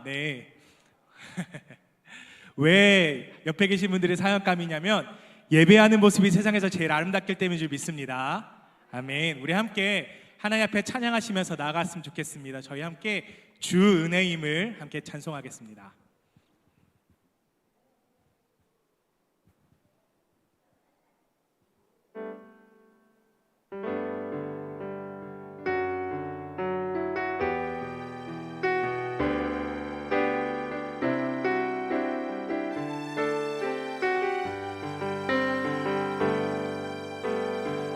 네. 왜 옆에 계신 분들이 사역감이냐면 예배하는 모습이 세상에서 제일 아름답기 때문인 줄 믿습니다. 아멘. 우리 함께 하나님 앞에 찬양하시면서 나아갔으면 좋겠습니다. 저희 함께 주 은혜임을 함께 찬송하겠습니다.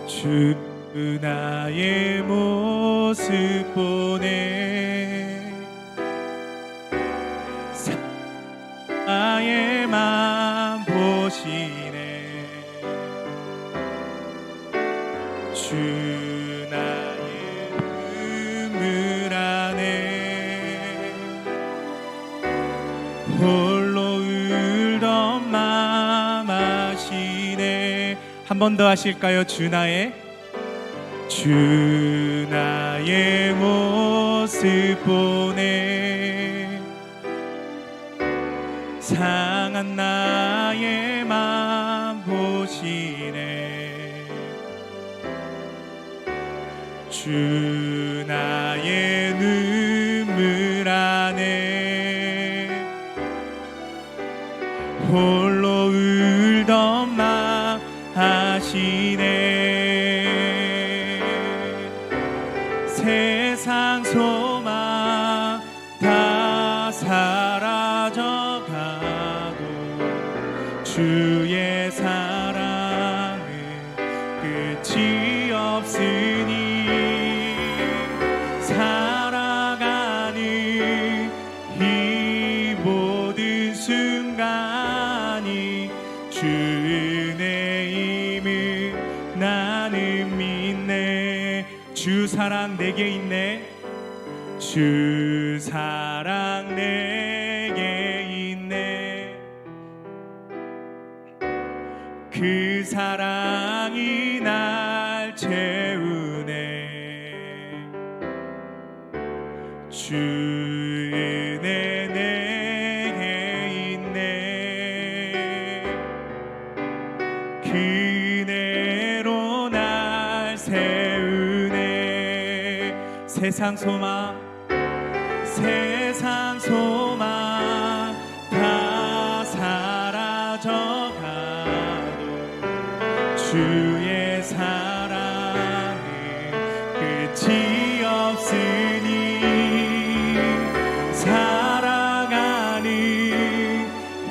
주 나의 모습 보네 나의 맘 보시네 주 나의 눈물 안에 홀로 울던 맘 아시네. 한 번 더 하실까요? 주 나의 모습 보네 상한 나의 맘 보시네 주 나의 눈물 안에 홀로 울던 맘 아시네 세상 소망 다 사라져가도 주의 사랑은 끝이 없으니 살아가는 이 모든 순간이 주 은혜임을 나는 믿네 주 사랑 내게 있네 주 사랑 내게 있네 그 사랑이 날 채우네 주 은혜 내게 있네 그 은혜로 날 세우네 세상 소망 다 사라져가도 주의 사랑은 끝이 없으니 살아가는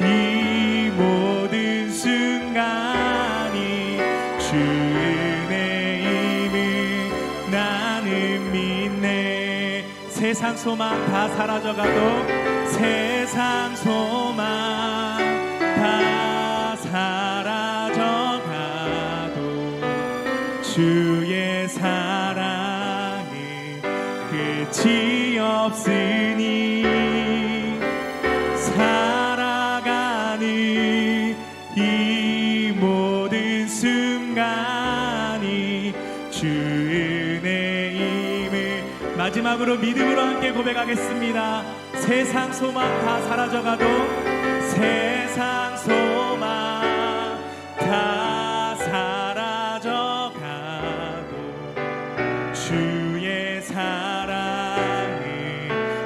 이 모든 순간이 주 은혜임을 나는 믿네 세상 소망 다 사라져가도 세상 소망 다 사라져가도 주의 사랑은 끝이 없으니 살아가는 이 모든 순간이 주 은혜임을 마지막으로 믿음으로 함께 고백하겠습니다. 세상 소망 다 사라져가도 세상 소망 다 사라져가도 주의 사랑은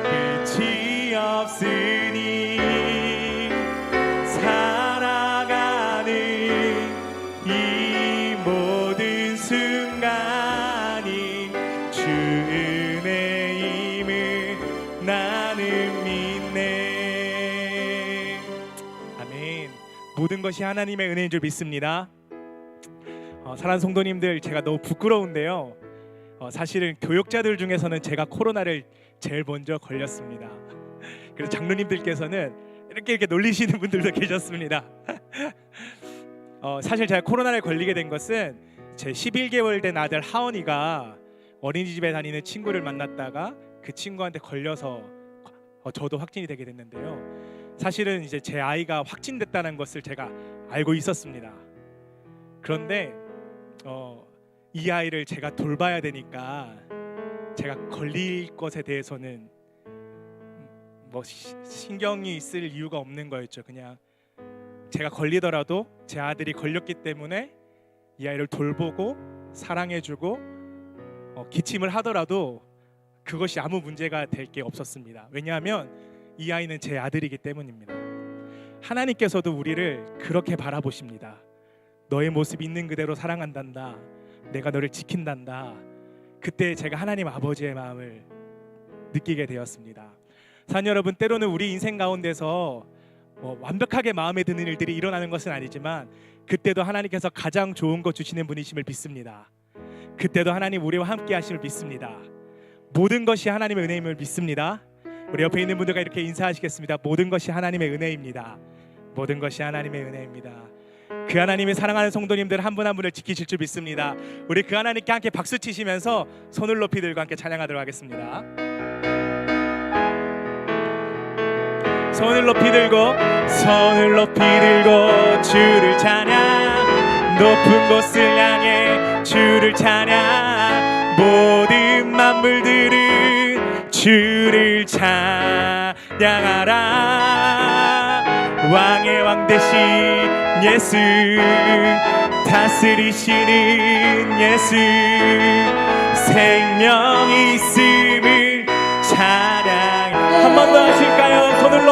끝이 없으니 살아가는 이 모든 순간이 주 은혜임을 나는 믿네. 아멘. 모든 것이 하나님의 은혜인 줄 믿습니다. 사랑하는 성도님들, 제가 너무 부끄러운데요. 사실은 교역자들 중에서는 제가 코로나를 제일 먼저 걸렸습니다. 그래서 장로님들께서는 이렇게 놀리시는 분들도 계셨습니다. 사실 제가 코로나를 걸리게 된 것은 제 11개월 된 아들 하원이가 어린이집에 다니는 친구를 만났다가 그 친구한테 걸려서 저도 확진이 되게 됐는데요. 사실은 이제 제 아이가 확진됐다는 것을 제가 알고 있었습니다. 그런데 이 아이를 제가 돌봐야 되니까 제가 걸릴 것에 대해서는 뭐 신경이 있을 이유가 없는 거였죠. 그냥 제가 걸리더라도 제 아들이 걸렸기 때문에 이 아이를 돌보고 사랑해주고 기침을 하더라도 그것이 아무 문제가 될 게 없었습니다. 왜냐하면 이 아이는 제 아들이기 때문입니다. 하나님께서도 우리를 그렇게 바라보십니다. 너의 모습 있는 그대로 사랑한단다. 내가 너를 지킨단다. 그때 제가 하나님 아버지의 마음을 느끼게 되었습니다. 사랑 여러분, 때로는 우리 인생 가운데서 완벽하게 마음에 드는 일들이 일어나는 것은 아니지만 그때도 하나님께서 가장 좋은 것 주시는 분이심을 믿습니다. 그때도 하나님 우리와 함께 하심을 믿습니다. 모든 것이 하나님의 은혜임을 믿습니다. 우리 옆에 있는 분들과 이렇게 인사하시겠습니다. 모든 것이 하나님의 은혜입니다. 모든 것이 하나님의 은혜입니다. 그 하나님이 사랑하는 성도님들 한 분 한 분을 지키실 줄 믿습니다. 우리 그 하나님께 함께 박수 치시면서 손을 높이 들고 함께 찬양하도록 하겠습니다. 손을 높이 들고 주를 찬양, 높은 곳을 향해 주를 찬양, 모든 만물들은 주를 찬양하라. 왕의 왕 대신 예수, 다스리시는 예수, 생명이 있음을 찬양. 한 번 더 하실까요? 손을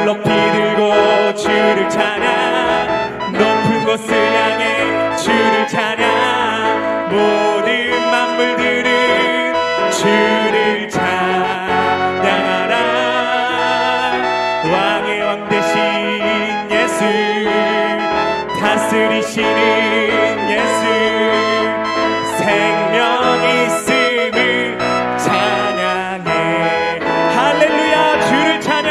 높이 들고 주를 찬양, 높은 곳을 향해 주를 찬양, 모든 만물들은 주를 찬양하라. 왕의 왕 대신 예수, 다스리시는 예수, 생명이 있음을 찬양해. 할렐루야 주를 찬양,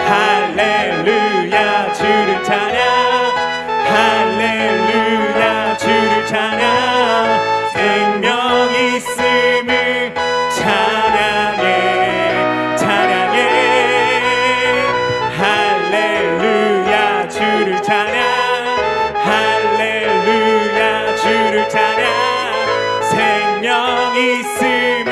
할렐루야 주를 찬양, 할렐루야 주를 찬양, 생명이 있음을 찬양해, 찬양해. 할렐루야 주를 찬양, 할렐루야 주를 찬양, 생명이 있음을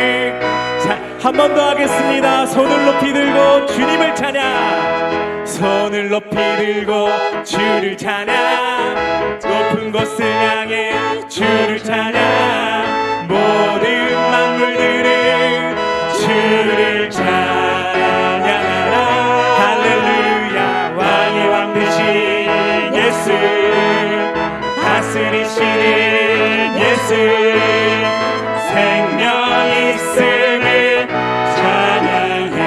한 번 더 하겠습니다. 손을 높이 들고 주님을 찬양, 손을 높이 들고 주를 찬양, 높은 곳을 향해 주를 찬양, 모든 만물들은 주를 찬양하라. 할렐루야. 왕의 왕 되신 예수, 다스리시는 예수, 생명이 있음을 찬양해,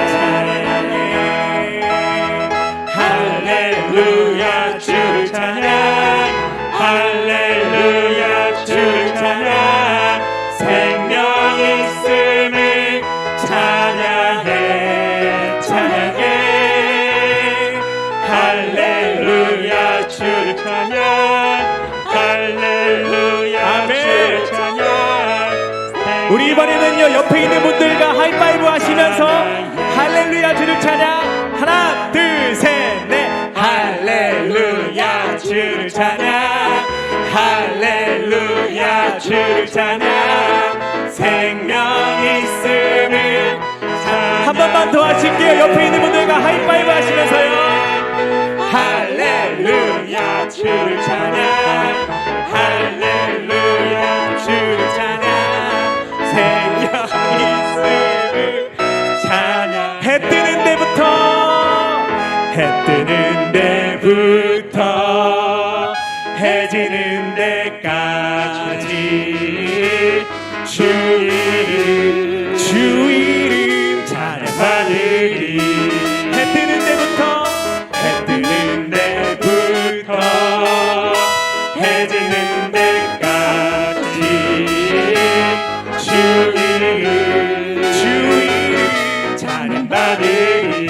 찬양해. 할렐루야 주를 찬양, 할렐루야 주를 찬양, 생명이 있음을 찬양해, 찬양해. 할렐루야 주를 찬양, 할렐루야 주를 찬양. 우리 이번에는요 옆에 있는 분들과 하이파이브 하시면서 할렐루야 주를 찬양, 하나 둘 셋 넷. 할렐루야 주를 찬양, 할렐루야 주를 찬양, 생명이 있음을 찬양. 한 번만 더 하실게요. 옆에 있는 분들과 하이파이브 하시면서요. 할렐루야 주를 찬양, 할렐루야 주를 찬양, 생명이 있음을 찬양. 해 뜨는 데부터 해 지는 데까지 주 이름 찬양받으리. 해 뜨는 데부터 해 지는 데까지 주 이름 찬양받으리.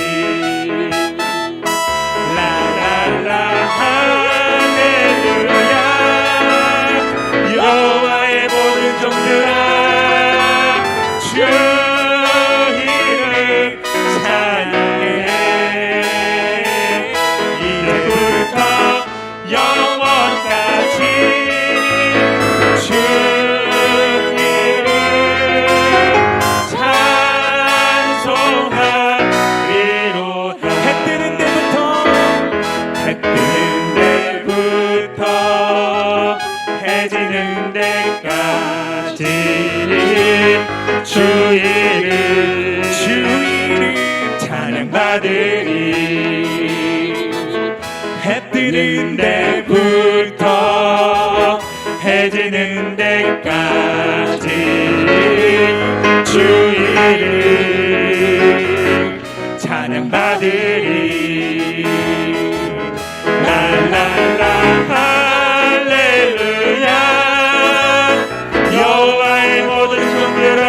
할렐루야. 여호와의 모든 종들아 이르는 데까지 주 이름 찬양받으리. 해 뜨는 데부터 해 지는 데까지 주 이름 찬양받으리. 랄랄라 할렐루야. 여호와의 모든 종들아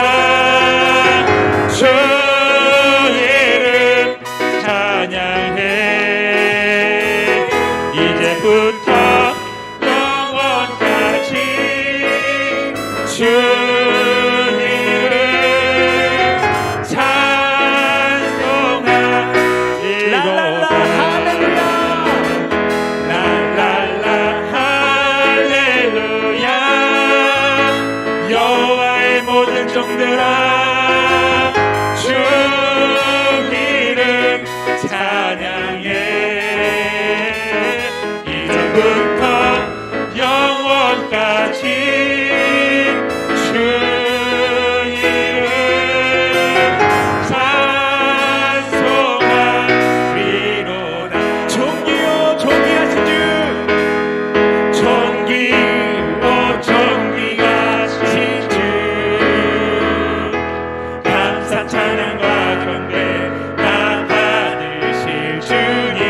주 이름 찬양해. 이제부터 영원까지 주 이름 찬송하리로다. 랄랄라 할렐루야. 여호와의 모든 종들아 주 이름 찬양해. 이제부터 영원까지 주 이름 찬송하리로다. 존귀요 존귀하신 주, 존귀요 존귀하신 주. 감사 찬양과 경배 다 받으실 주님.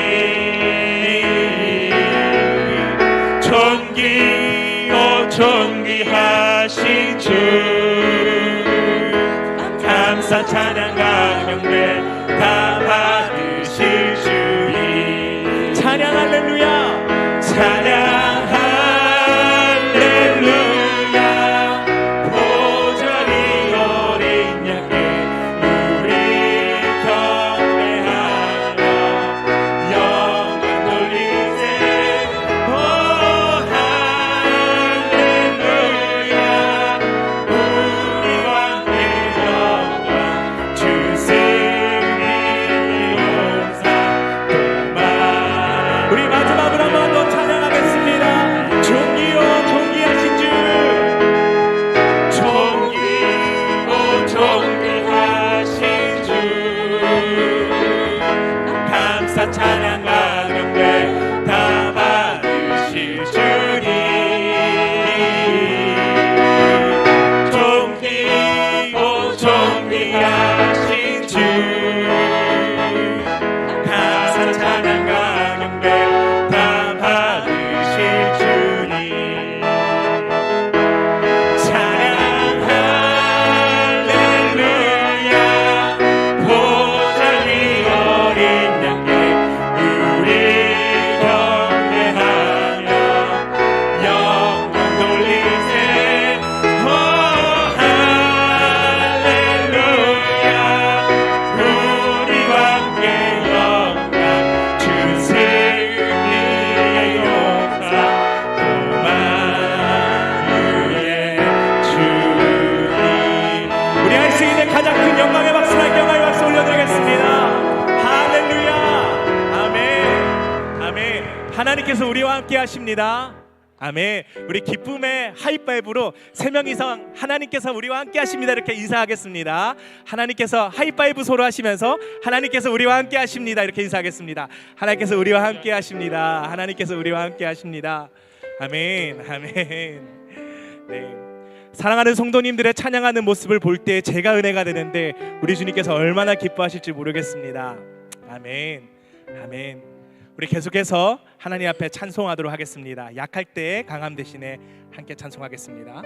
존귀요 존귀하신 주. 감사 찬양과 경배 다 받으실 주님. 찬양 할렐루야. 찬양 할렐루야. 보좌리 어린 양께 우리 경배하며 영광 돌리세. 오 할렐루야. 우리 왕께 영광 주승리 용사 도마. 우리 마지막으로 한 번 더 찬양하겠습니다. 존귀요 존귀하신 주, 존귀요 존귀하신 주. 감사 찬양과 경배 다 받으실 주님. 존귀요 존귀하신 주. 감사 찬양과 경배 다 받으실 주님. 찬양 할렐루야. 보좌리 어린 양께 우리 경배하며 영광 돌리세. 오 할렐루야. 우리 왕께 영광 주승리의 용사 도마유의 주님. 우리 할 수 있는 가장 큰 영광의 박수와 영광의 박수 올려드리겠습니다. 할렐루야. 아멘. 아멘. 하나님께서 우리와 함께 하십니다. 아멘. 우리 기쁨의 하이파이브로 3명 이상 하나님께서 우리와 함께 하십니다 이렇게 인사하겠습니다. 하나님께서 하이파이브 서로 하시면서 하나님께서 우리와 함께 하십니다 이렇게 인사하겠습니다. 하나님께서 우리와 함께 하십니다. 하나님께서 우리와 함께 하십니다. 아멘. 아멘. 네. 사랑하는 성도님들의 찬양하는 모습을 볼 때 제가 은혜가 되는데 우리 주님께서 얼마나 기뻐하실지 모르겠습니다. 아멘. 아멘. 우리 계속해서 하나님 앞에 찬송하도록 하겠습니다. 약할 때 강함 대신에 함께 찬송하겠습니다.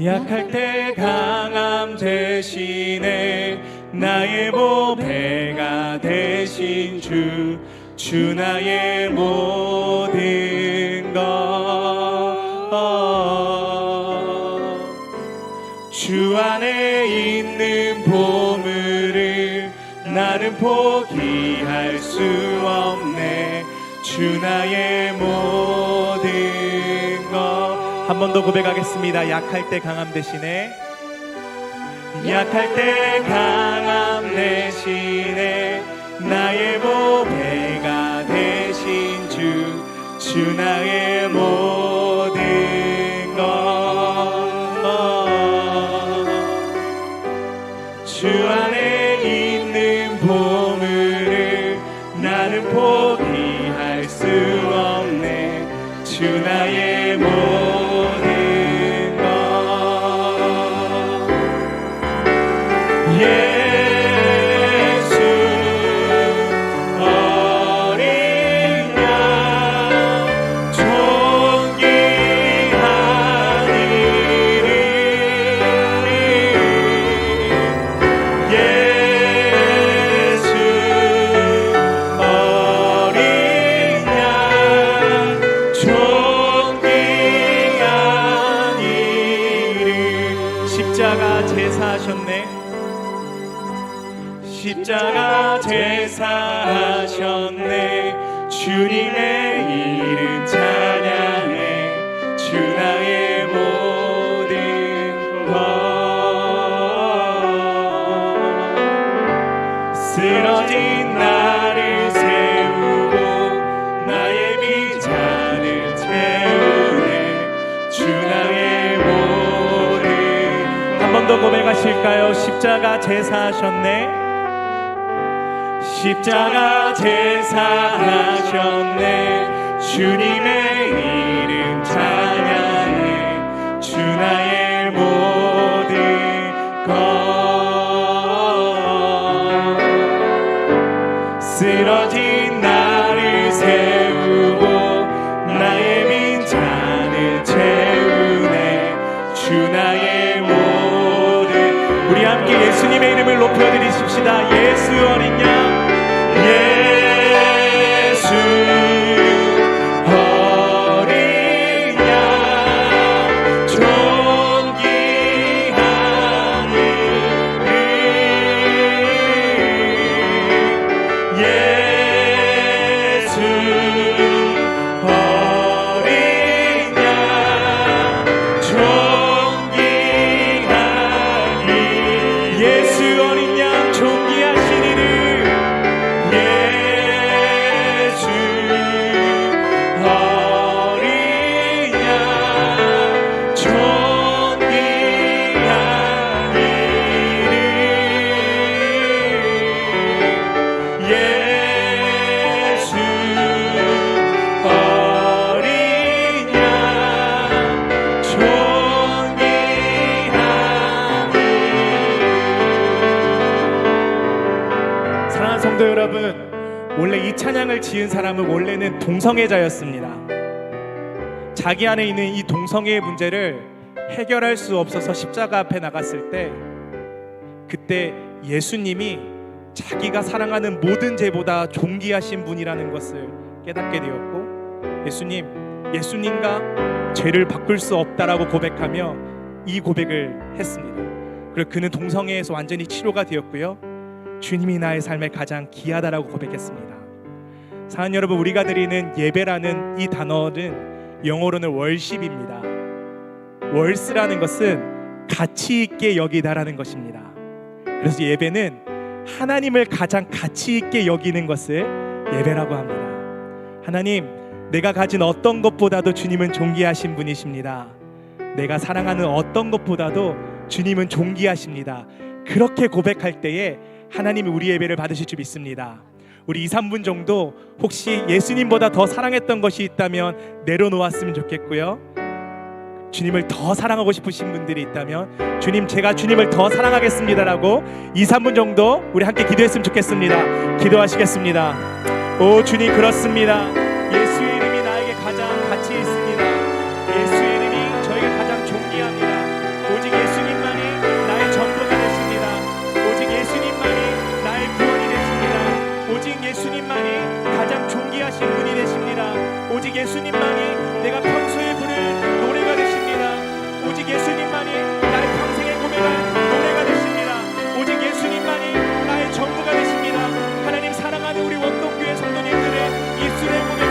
약할 때 강함 대신에 나의 보배가 되신 주 나의 모든 것. 주 안에 있는 보물을 나는 포기할 수 없네. 주 나의 모든 것. 한 번 더 고백하겠습니다. 약할 때 강함 대신에, 약할 때 강함 대신에 나의 보배가 되신 주 나의 모든 것. 주 안에 있는 보물을 나는 포기할 수 없네. 주 나의 모든 것. 예수 어린 양 존귀한 이름. 예수 어린 양 존귀한 이름. 십자가 제사하셨네. 십자가 제사하셨네. 주님의 이름 찬양해. 주 나의 모든 것. 쓰러진 나를 세우고 나의 빈잔을 채우네. 주 나의 모든. 한 번 더 고백하실까요? 십자가 제사하셨네. 십자가 제사하셨네. 주님의 이름 찬양해. 주 나의 모든 것. 쓰러진 나를 세우고 나의 빈잔을 채우네. 주 나의 모든. 우리 함께 예수님의 이름을 높여드리십시다. 예수 어린 양. 예수 어린 양 존귀한 이름. 예수 어린 양 존귀한 이름. 예수 어린 양 존귀하신 이름. 예수 어린 양 존귀한 이름. 예수 어린 양 존귀한 이름. 사랑하는 성도 여러분, 원래 이 찬양을 지은 사람은 원래는 동성애자였습니다. 자기 안에 있는 이 동성애의 문제를 해결할 수 없어서 십자가 앞에 나갔을 때, 그때 예수님이 자기가 사랑하는 모든 죄보다 존귀하신 분이라는 것을 깨닫게 되었고, 예수님과 죄를 바꿀 수 없다라고 고백하며 이 고백을 했습니다. 그리고 그는 동성애에서 완전히 치료가 되었고요, 주님이 나의 삶에 가장 귀하다라고 고백했습니다. 사랑하는 여러분, 우리가 드리는 예배라는 이 단어는 영어로는 월십입니다. 월스라는 것은 가치 있게 여기다라는 것입니다. 그래서 예배는 하나님을 가장 가치 있게 여기는 것을 예배라고 합니다. 하나님, 내가 가진 어떤 것보다도 주님은 존귀하신 분이십니다. 내가 사랑하는 어떤 것보다도 주님은 존귀하십니다. 그렇게 고백할 때에 하나님이 우리 예배를 받으실 줄 믿습니다. 우리 2, 3분 정도 혹시 예수님보다 더 사랑했던 것이 있다면 내려놓았으면 좋겠고요, 주님을 더 사랑하고 싶으신 분들이 있다면 주님, 제가 주님을 더 사랑하겠습니다라고 2, 3분 정도 우리 함께 기도했으면 좋겠습니다. 기도하시겠습니다. 오 주님, 그렇습니다. 예수의 이름이 나에게 가장 가치 있습니다. 예수의 이름이 저에게 가장 존귀합니다. 오직 예수님만이 나의 전부가 되십니다. 오직 예수님만이 나의 구원이 되십니다. 오직 예수님만이 가장 존귀하신 분이 되십니다. 오직 예수님만이 내가 평소에 부를 노래가 되십니다. 오직 예수님만이 나의 평생의 고백을 노래가 되십니다. 오직 예수님만이 나의 전부가 되십니다. 하나님, 사랑하는 우리 원동교회 성도님들의 입술의 고백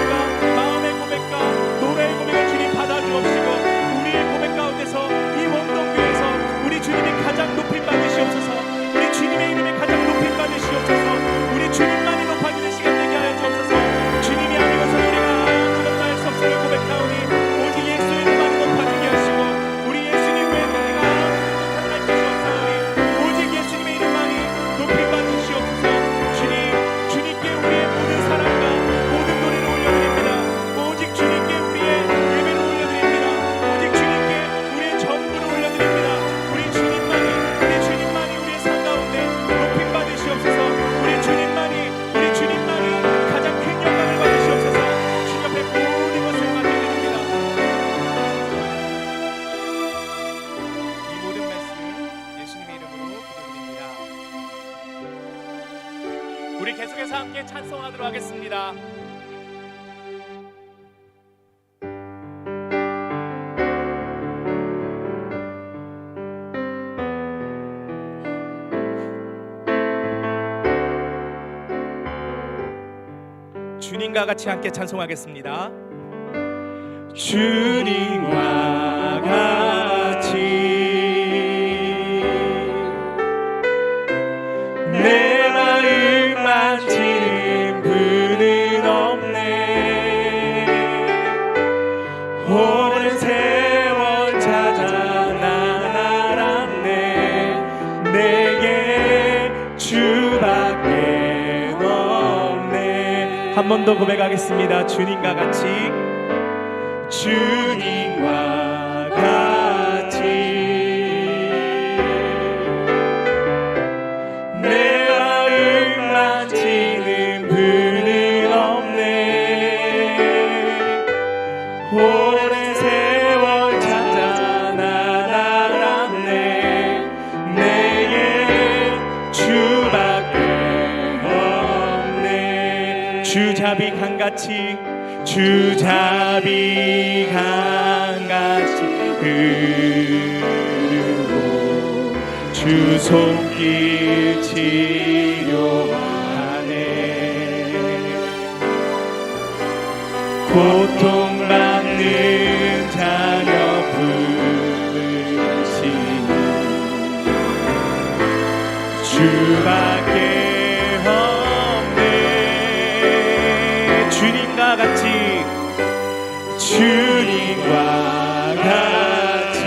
우리 계속해서 함께 찬송하도록 하겠습니다. 주님과 같이 함께 찬송하겠습니다. 주님과 같이 내 마음 만지는 분은 없네. 오랜 세월 찾아 난 알았네. 내게 주밖에 없네. 한 번 더 고백하겠습니다. 주님과 같이 주님과 같이 내 마음 만지는 분은 없네. 오랜 세월 찾아 난 알았네. 내게 주밖에 없네. 주자비 강같이 주자비 강같이 흐르고 주 손길 치료하네. 고통받는 자녀 부르시니 주밖에 주님과 같이 주님과 같이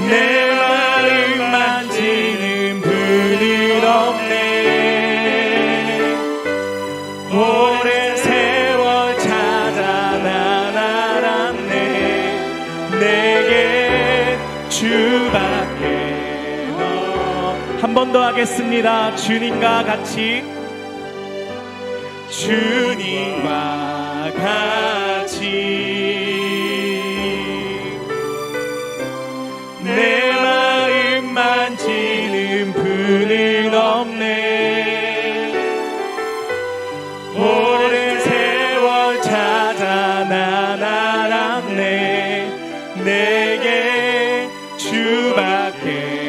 내 마음 만지는 분은 없네. 오랜 세월 찾아 난 알았네. 내게 주밖에 한 번 더 하겠습니다. 주님과 같이 주님과 같이 내 마음 만지는 분은 없네. 오랜 세월 찾아 난 알았네. 내게 주밖에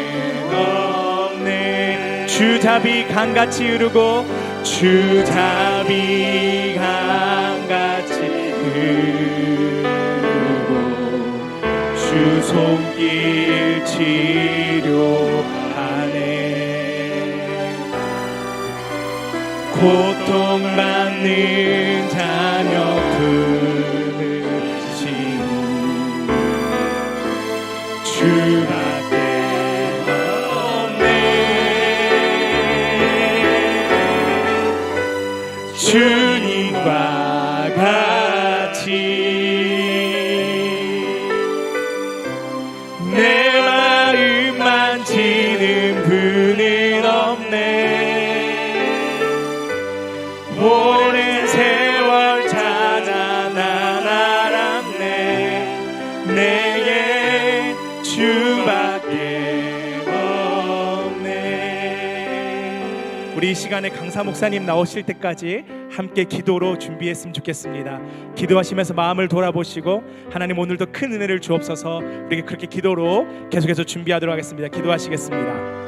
주자비 강같이 흐르고 주자비 강같이 흐르고 주 손길 치료하네. 고통받는 자녀 부르시니 주밖에 주님과 같이 내 마음 만지는 분은 없네. 오랜 세월 찾아 난 알았네. 내게 주밖에 없네. 우리 이 시간에 강사 목사님 나오실 때까지 함께 기도로 준비했으면 좋겠습니다. 기도하시면서 마음을 돌아보시고 하나님 오늘도 큰 은혜를 주옵소서. 우리에게 그렇게 기도로 계속해서 준비하도록 하겠습니다. 기도하시겠습니다.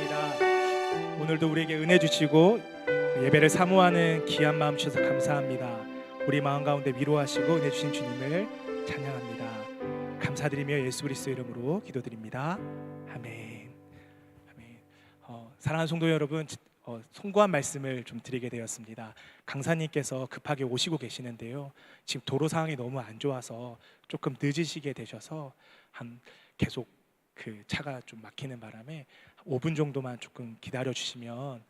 감사합니다. 오늘도 우리에게 은혜 주시고 예배를 사모하는 귀한 마음 주셔서 감사합니다. 우리 마음 가운데 위로하시고 은혜 주신 주님을 찬양합니다. 감사드리며 예수 그리스도 이름으로 기도드립니다. 아멘. 아멘. 사랑하는 성도 여러분, 송구한 말씀을 좀 드리게 되었습니다. 강사님께서 급하게 오시고 계시는데요. 지금 도로 상황이 너무 안 좋아서 조금 늦으시게 되셔서 계속 그 차가 좀 막히는 바람에 5분 정도만 조금 기다려 주시면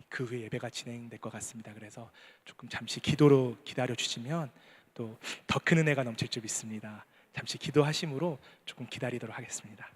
그 후에 예배가 진행될 것 같습니다. 그래서 조금 잠시 기도로 기다려 주시면 또 더 큰 은혜가 넘칠 줄 믿습니다. 잠시 기도하심으로 조금 기다리도록 하겠습니다.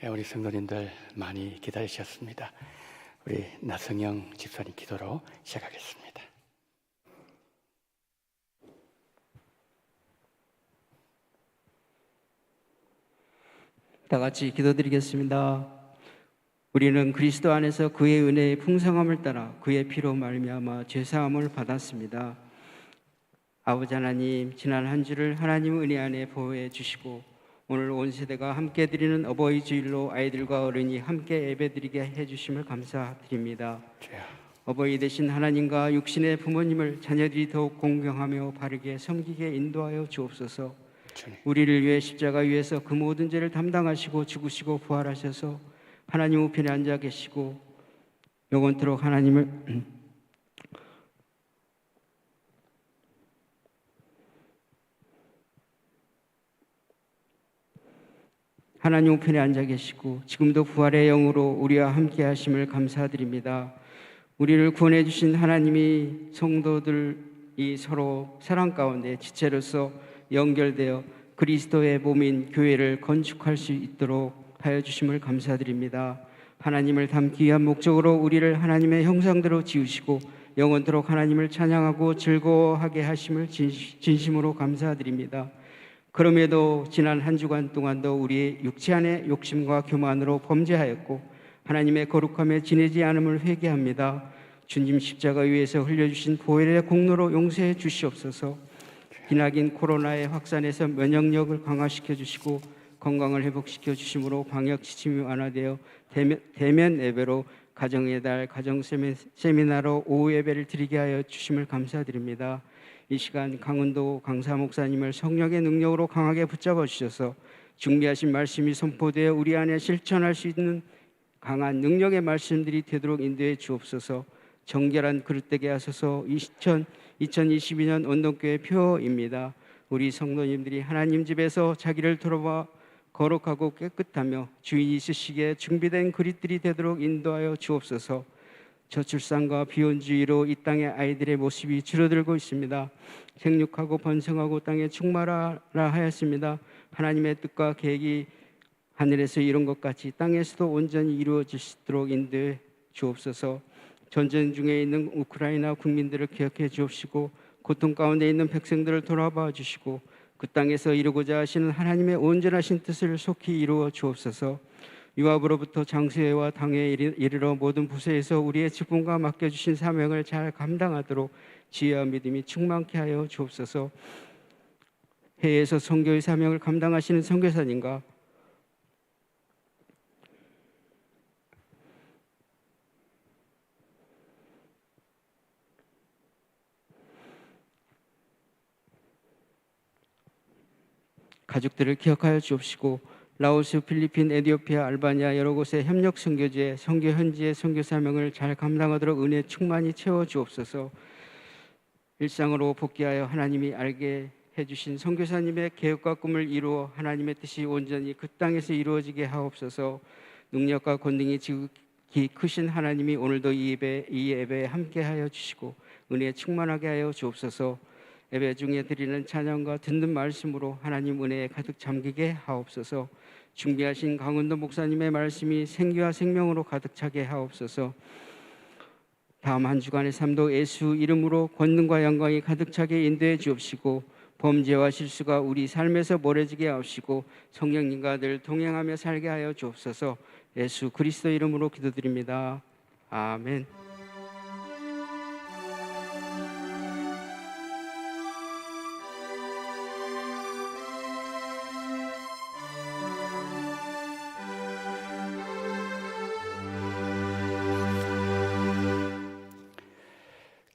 우리 성도님들 많이 기다리셨습니다. 우리 나성영 집사님 기도로 시작하겠습니다. 다 같이 기도드리겠습니다. 우리는 그리스도 안에서 그의 은혜의 풍성함을 따라 그의 피로 말미암아 죄사함을 받았습니다. 아버지 하나님, 지난 한 주를 하나님 은혜 안에 보호해 주시고 오늘 온 세대가 함께 드리는 어버이 주일로 아이들과 어른이 함께 예배드리게 해주심을 감사드립니다. 어버이 되신 하나님과 육신의 부모님을 자녀들이 더욱 공경하며 바르게 섬기게 인도하여 주옵소서. 우리를 위해 십자가 위에서 그 모든 죄를 담당하시고 죽으시고 부활하셔서 하나님 우편에 앉아 계시고 영원토록 하나님 우편에 앉아 계시고 지금도 부활의 영으로 우리와 함께 하심을 감사드립니다. 우리를 구원해 주신 하나님이 성도들이 서로 사랑 가운데 지체로서 연결되어 그리스도의 몸인 교회를 건축할 수 있도록 하여 주심을 감사드립니다. 하나님을 닮기 위한 목적으로 우리를 하나님의 형상대로 지으시고 영원토록 하나님을 찬양하고 즐거워하게 하심을 진심으로 감사드립니다. 그럼에도 지난 한 주간 동안도 우리의 육체 안의 욕심과 교만으로 범죄하였고 하나님의 거룩함에 지내지 않음을 회개합니다. 주님 십자가 위에서 흘려주신 보혈의 공로로 용서해 주시옵소서. 기나긴 코로나의 확산에서 면역력을 강화시켜 주시고 건강을 회복시켜 주심으로 방역 지침이 완화되어 대면 예배로 가정의 달 가정 세미나로 오후 예배를 드리게 하여 주심을 감사드립니다. 이 시간 강은도 강사 목사님을 성령의 능력으로 강하게 붙잡아 주셔서 준비하신 말씀이 선포되어 우리 안에 실천할 수 있는 강한 능력의 말씀들이 되도록 인도해 주옵소서. 정결한 그릇되게 하소서. 2022년 온동교회 표입니다. 우리 성도님들이 하나님 집에서 자기를 돌아봐 거룩하고 깨끗하며 주인이 있으시기에 준비된 그릇들이 되도록 인도하여 주옵소서. 저출산과 비혼주의로 이 땅의 아이들의 모습이 줄어들고 있습니다. 생육하고 번성하고 땅에 충만하라 하였습니다. 하나님의 뜻과 계획이 하늘에서 이룬 것 같이 땅에서도 온전히 이루어질 수 있도록 인도해 주옵소서. 전쟁 중에 있는 우크라이나 국민들을 기억해 주옵시고 고통 가운데 있는 백성들을 돌아봐 주시고 그 땅에서 이루고자 하시는 하나님의 온전하신 뜻을 속히 이루어 주옵소서. 유압으로부터 장수회와 당회에 이르러 모든 부서에서 우리의 직분과 맡겨주신 사명을 잘 감당하도록 지혜와 믿음이 충만케 하여 주옵소서. 해외에서 선교의 사명을 감당하시는 선교사님과 가족들을 기억하여 주옵시고 라오스, 필리핀, 에티오피아, 알바니아 여러 곳의 협력 선교지에 선교 현지의 선교 사명을 잘 감당하도록 은혜 충만히 채워 주옵소서. 일상으로 복귀하여 하나님이 알게 해주신 선교사님의 계획과 꿈을 이루어 하나님의 뜻이 온전히 그 땅에서 이루어지게 하옵소서. 능력과 권능이 지극히 크신 하나님이 오늘도 이 예배에 함께하여 주시고 은혜 충만하게 하여 주옵소서. 예배 중에 드리는 찬양과 듣는 말씀으로 하나님 은혜에 가득 잠기게 하옵소서. 준비하신 강은도 목사님의 말씀이 생기와 생명으로 가득 차게 하옵소서. 다음 한 주간의 삶도 예수 이름으로 권능과 영광이 가득 차게 인도해 주옵시고 범죄와 실수가 우리 삶에서 멀어지게 하옵시고 성령님과 늘 동행하며 살게 하여 주옵소서. 예수 그리스도 이름으로 기도드립니다. 아멘.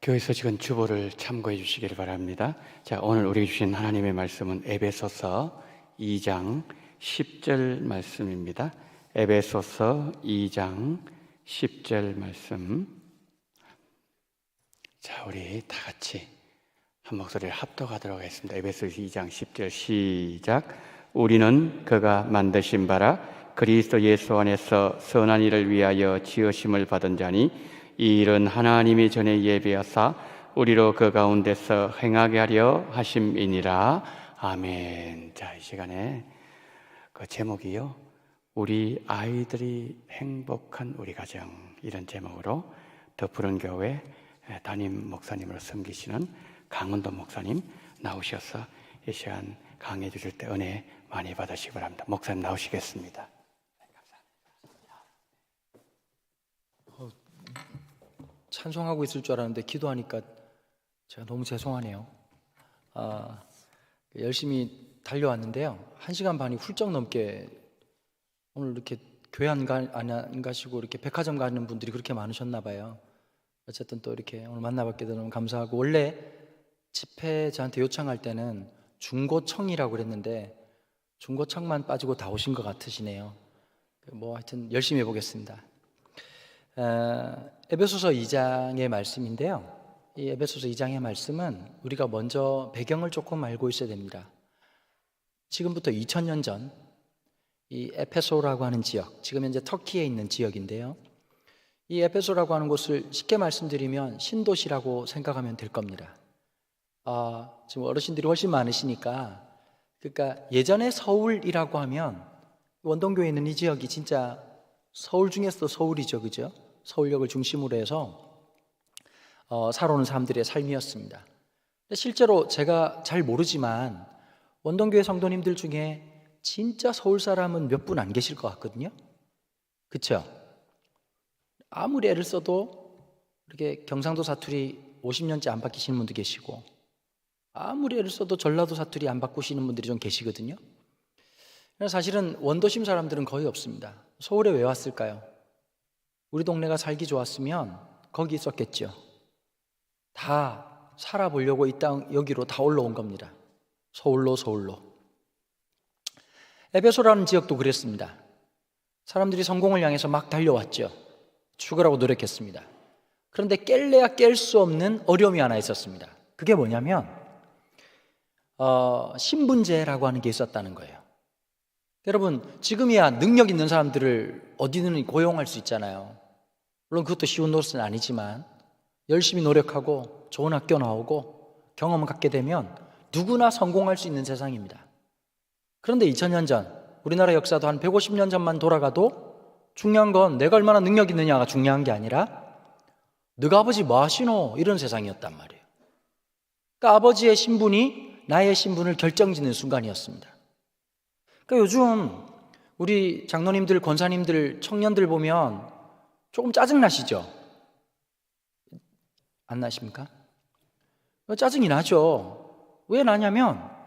교회 소식은 주보를 참고해 주시길 바랍니다. 자, 오늘 우리에게 주신 하나님의 말씀은 에베소서 2장 10절 말씀입니다. 에베소서 2장 10절 말씀. 자, 우리 다 같이 한 목소리를 합독하도록 하겠습니다. 에베소서 2장 10절 시작. 우리는 그가 만드신 바라 그리스도 예수 안에서 선한 일을 위하여 지으심을 받은 자니 이 일은 하나님이 전에 예비하사 우리로 그 가운데서 행하게 하려 하심이니라. 아멘. 자, 이 시간에 그 제목이요, 우리 아이들이 행복한 우리 가정, 이런 제목으로 더 푸른 교회 담임 목사님으로 섬기시는 강은도 목사님 나오셔서 이 시간 강해 주실 때 은혜 많이 받으시기 바랍니다. 목사님 나오시겠습니다. 찬송하고 있을 줄 알았는데 기도하니까 제가 너무 죄송하네요. 열심히 달려왔는데요. 1시간 반이 훌쩍 넘게 오늘 이렇게 교회 안 가시고 이렇게 백화점 가는 분들이 그렇게 많으셨나 봐요. 어쨌든 또 이렇게 오늘 만나뵙게 돼서 너무 감사하고, 원래 집회 저한테 요청할 때는 중고청이라고 그랬는데 중고청만 빠지고 다 오신 것 같으시네요. 뭐 하여튼 열심히 해보겠습니다. 에베소서 2장의 말씀인데요. 이 에베소서 2장의 말씀은 우리가 먼저 배경을 조금 알고 있어야 됩니다. 지금부터 2000년 전 이 에페소라고 하는 지역, 지금 현재 터키에 있는 지역인데요. 이 에페소라고 하는 곳을 쉽게 말씀드리면 신도시라고 생각하면 될 겁니다. 지금 어르신들이 훨씬 많으시니까, 그러니까 예전에 서울이라고 하면 원동교에 있는 이 지역이 진짜 서울 중에서도 서울이죠, 그죠? 서울역을 중심으로 해서 살아오는 사람들의 삶이었습니다. 실제로 제가 잘 모르지만 원동교회 성도님들 중에 진짜 서울 사람은 몇 분 안 계실 것 같거든요. 그렇죠? 아무리 애를 써도 이렇게 경상도 사투리 50년째 안 바뀌시는 분도 계시고, 아무리 애를 써도 전라도 사투리 안 바꾸시는 분들이 좀 계시거든요. 사실은 원도심 사람들은 거의 없습니다. 서울에 왜 왔을까요? 우리 동네가 살기 좋았으면 거기 있었겠죠. 다 살아보려고 이 땅 여기로 다 올라온 겁니다. 서울로. 에베소라는 지역도 그랬습니다. 사람들이 성공을 향해서 막 달려왔죠. 죽으라고 노력했습니다. 그런데 깰래야 깰 수 없는 어려움이 하나 있었습니다. 그게 뭐냐면 신분제라고 하는 게 있었다는 거예요. 여러분, 지금이야 능력 있는 사람들을 어디든 고용할 수 있잖아요. 물론 그것도 쉬운 노릇은 아니지만 열심히 노력하고 좋은 학교 나오고 경험을 갖게 되면 누구나 성공할 수 있는 세상입니다. 그런데 2000년 전, 우리나라 역사도 한 150년 전만 돌아가도 중요한 건 내가 얼마나 능력 있느냐가 중요한 게 아니라 너가 아버지 뭐 하시노? 이런 세상이었단 말이에요. 그러니까 아버지의 신분이 나의 신분을 결정짓는 순간이었습니다. 그러니까 요즘 우리 장로님들, 권사님들, 청년들 보면 조금 짜증나시죠? 안 나십니까? 짜증이 나죠. 왜 나냐면,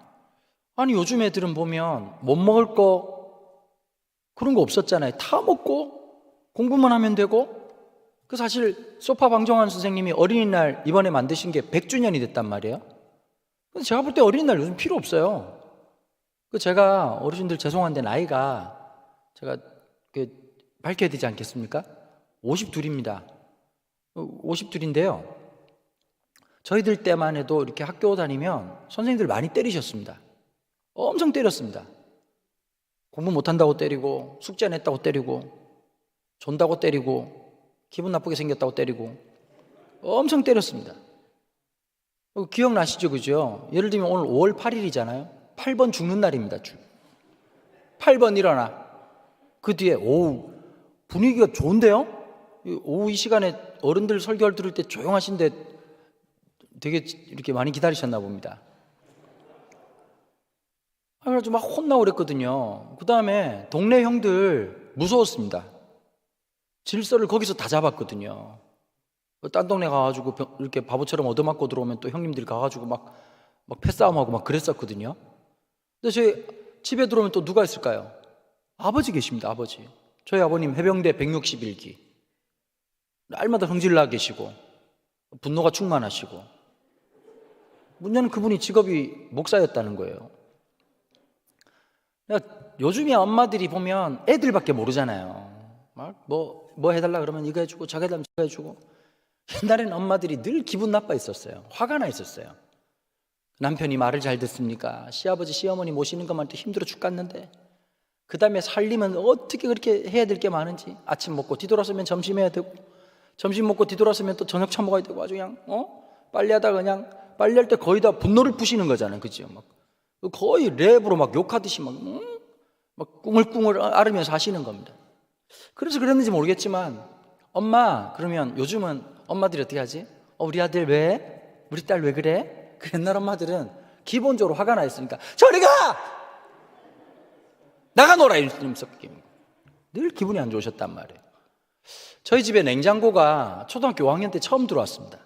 아니 요즘 애들은 보면 못 먹을 거 그런 거 없었잖아요. 다 먹고 공부만 하면 되고. 그 사실 소파 방정환 선생님이 어린이날 이번에 만드신 게 100주년이 됐단 말이에요. 근데 제가 볼 때 어린이날 요즘 필요 없어요. 제가 어르신들 죄송한데 나이가 제가 밝혀야 되지 않겠습니까? 52입니다. 52인데요. 저희들 때만 해도 이렇게 학교 다니면 선생님들 많이 때리셨습니다. 엄청 때렸습니다. 공부 못한다고 때리고, 숙제 안 했다고 때리고, 존다고 때리고, 기분 나쁘게 생겼다고 때리고, 엄청 때렸습니다. 기억나시죠? 그죠? 예를 들면 오늘 5월 8일이잖아요. 8번 죽는 날입니다. 8번 일어나. 그 뒤에 오후 분위기가 좋은데요? 오후 이 시간에 어른들 설교 들을 때 조용하신데 되게 이렇게 많이 기다리셨나 봅니다. 그래가지고 막 혼나고 그랬거든요. 그 다음에 동네 형들 무서웠습니다. 질서를 거기서 다 잡았거든요. 딴 동네 가가지고 이렇게 바보처럼 얻어맞고 들어오면 또 형님들이 가가지고 막 패싸움하고 막 그랬었거든요. 근데 저희 집에 들어오면 또 누가 있을까요? 아버지 계십니다. 아버지. 저희 아버님 해병대 161기. 날마다 성질나 계시고 분노가 충만하시고, 문제는 그분이 직업이 목사였다는 거예요. 요즘에 엄마들이 보면 애들밖에 모르잖아요. 막 뭐 해달라 그러면 이거 해주고 저거 해달라면 저거 해주고. 옛날에는 엄마들이 늘 기분 나빠 있었어요. 화가 나 있었어요. 남편이 말을 잘 듣습니까? 시아버지 시어머니 모시는 것만 해도 힘들어 죽겠는데, 그 다음에 살림은 어떻게 그렇게 해야 될 게 많은지. 아침 먹고 뒤돌아서면 점심 해야 되고, 점심 먹고 뒤돌아서면 또 저녁 처먹어야 되고, 아주 그냥 빨래하다가 그냥 빨래할 때 거의 다 분노를 푸시는 거잖아요. 그죠? 막 거의 랩으로 막 욕하듯이 막 막 꿍얼꿍얼 앓으면서 하시는 겁니다. 그래서 그랬는지 모르겠지만 엄마 그러면 요즘은 엄마들이 어떻게 하지? 우리 아들 왜? 우리 딸 왜 그래? 그 옛날 엄마들은 기본적으로 화가 나 있으니까 저리 가! 나가 놀아! 이러면서 늘 기분이 안 좋으셨단 말이에요. 저희 집에 냉장고가 초등학교 5학년 때 처음 들어왔습니다.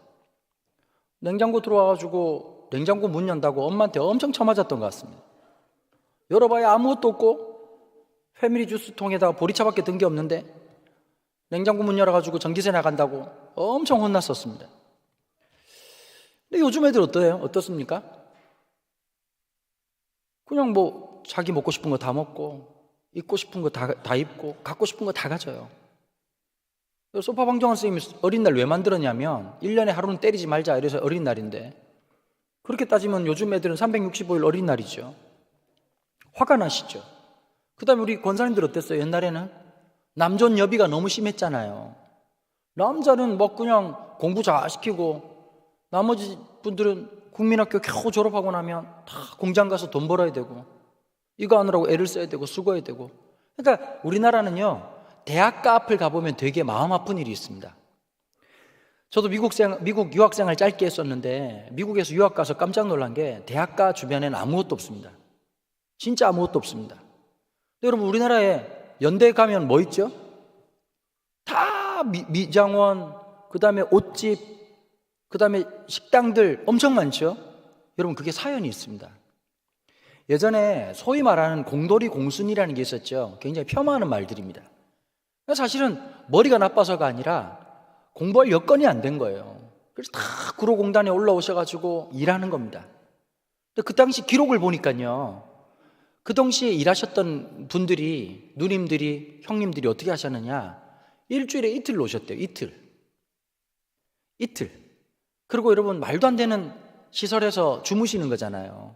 냉장고 들어와가지고 냉장고 문 연다고 엄마한테 엄청 쳐맞았던 것 같습니다. 열어봐야 아무것도 없고 패밀리 주스 통에다가 보리차밖에 든 게 없는데 냉장고 문 열어가지고 전기세 나간다고 엄청 혼났었습니다. 근데 요즘 애들 어떻습니까? 그냥 뭐 자기 먹고 싶은 거 다 먹고 입고 싶은 거 다 입고 갖고 싶은 거 다 가져요. 소파 방정환 선생님이 어린날 왜 만들었냐면 1년에 하루는 때리지 말자 이래서 어린날인데 그렇게 따지면 요즘 애들은 365일 어린날이죠. 화가 나시죠. 그 다음에 우리 권사님들 어땠어요? 옛날에는 남존 여비가 너무 심했잖아요. 남자는 뭐 그냥 공부 잘 시키고 나머지 분들은 국민학교 겨우 졸업하고 나면 다 공장 가서 돈 벌어야 되고 이거 하느라고 애를 써야 되고 수고해야 되고. 그러니까 우리나라는요 대학가 앞을 가보면 되게 마음 아픈 일이 있습니다. 저도 미국 유학생활 짧게 했었는데 미국에서 유학 가서 깜짝 놀란 게 대학가 주변에는 아무것도 없습니다. 진짜 아무것도 없습니다. 근데 여러분 우리나라에 연대 가면 뭐 있죠? 다 미장원, 그 다음에 옷집, 그 다음에 식당들 엄청 많죠? 여러분 그게 사연이 있습니다. 예전에 소위 말하는 공돌이 공순이라는 게 있었죠. 굉장히 폄하하는 말들입니다. 사실은 머리가 나빠서가 아니라 공부할 여건이 안 된 거예요. 그래서 다 구로공단에 올라오셔가지고 일하는 겁니다. 근데 그 당시 기록을 보니까요, 그 당시에 일하셨던 분들이, 누님들이, 형님들이 어떻게 하셨느냐, 일주일에 이틀 오셨대요. 이틀. 그리고 여러분 말도 안 되는 시설에서 주무시는 거잖아요.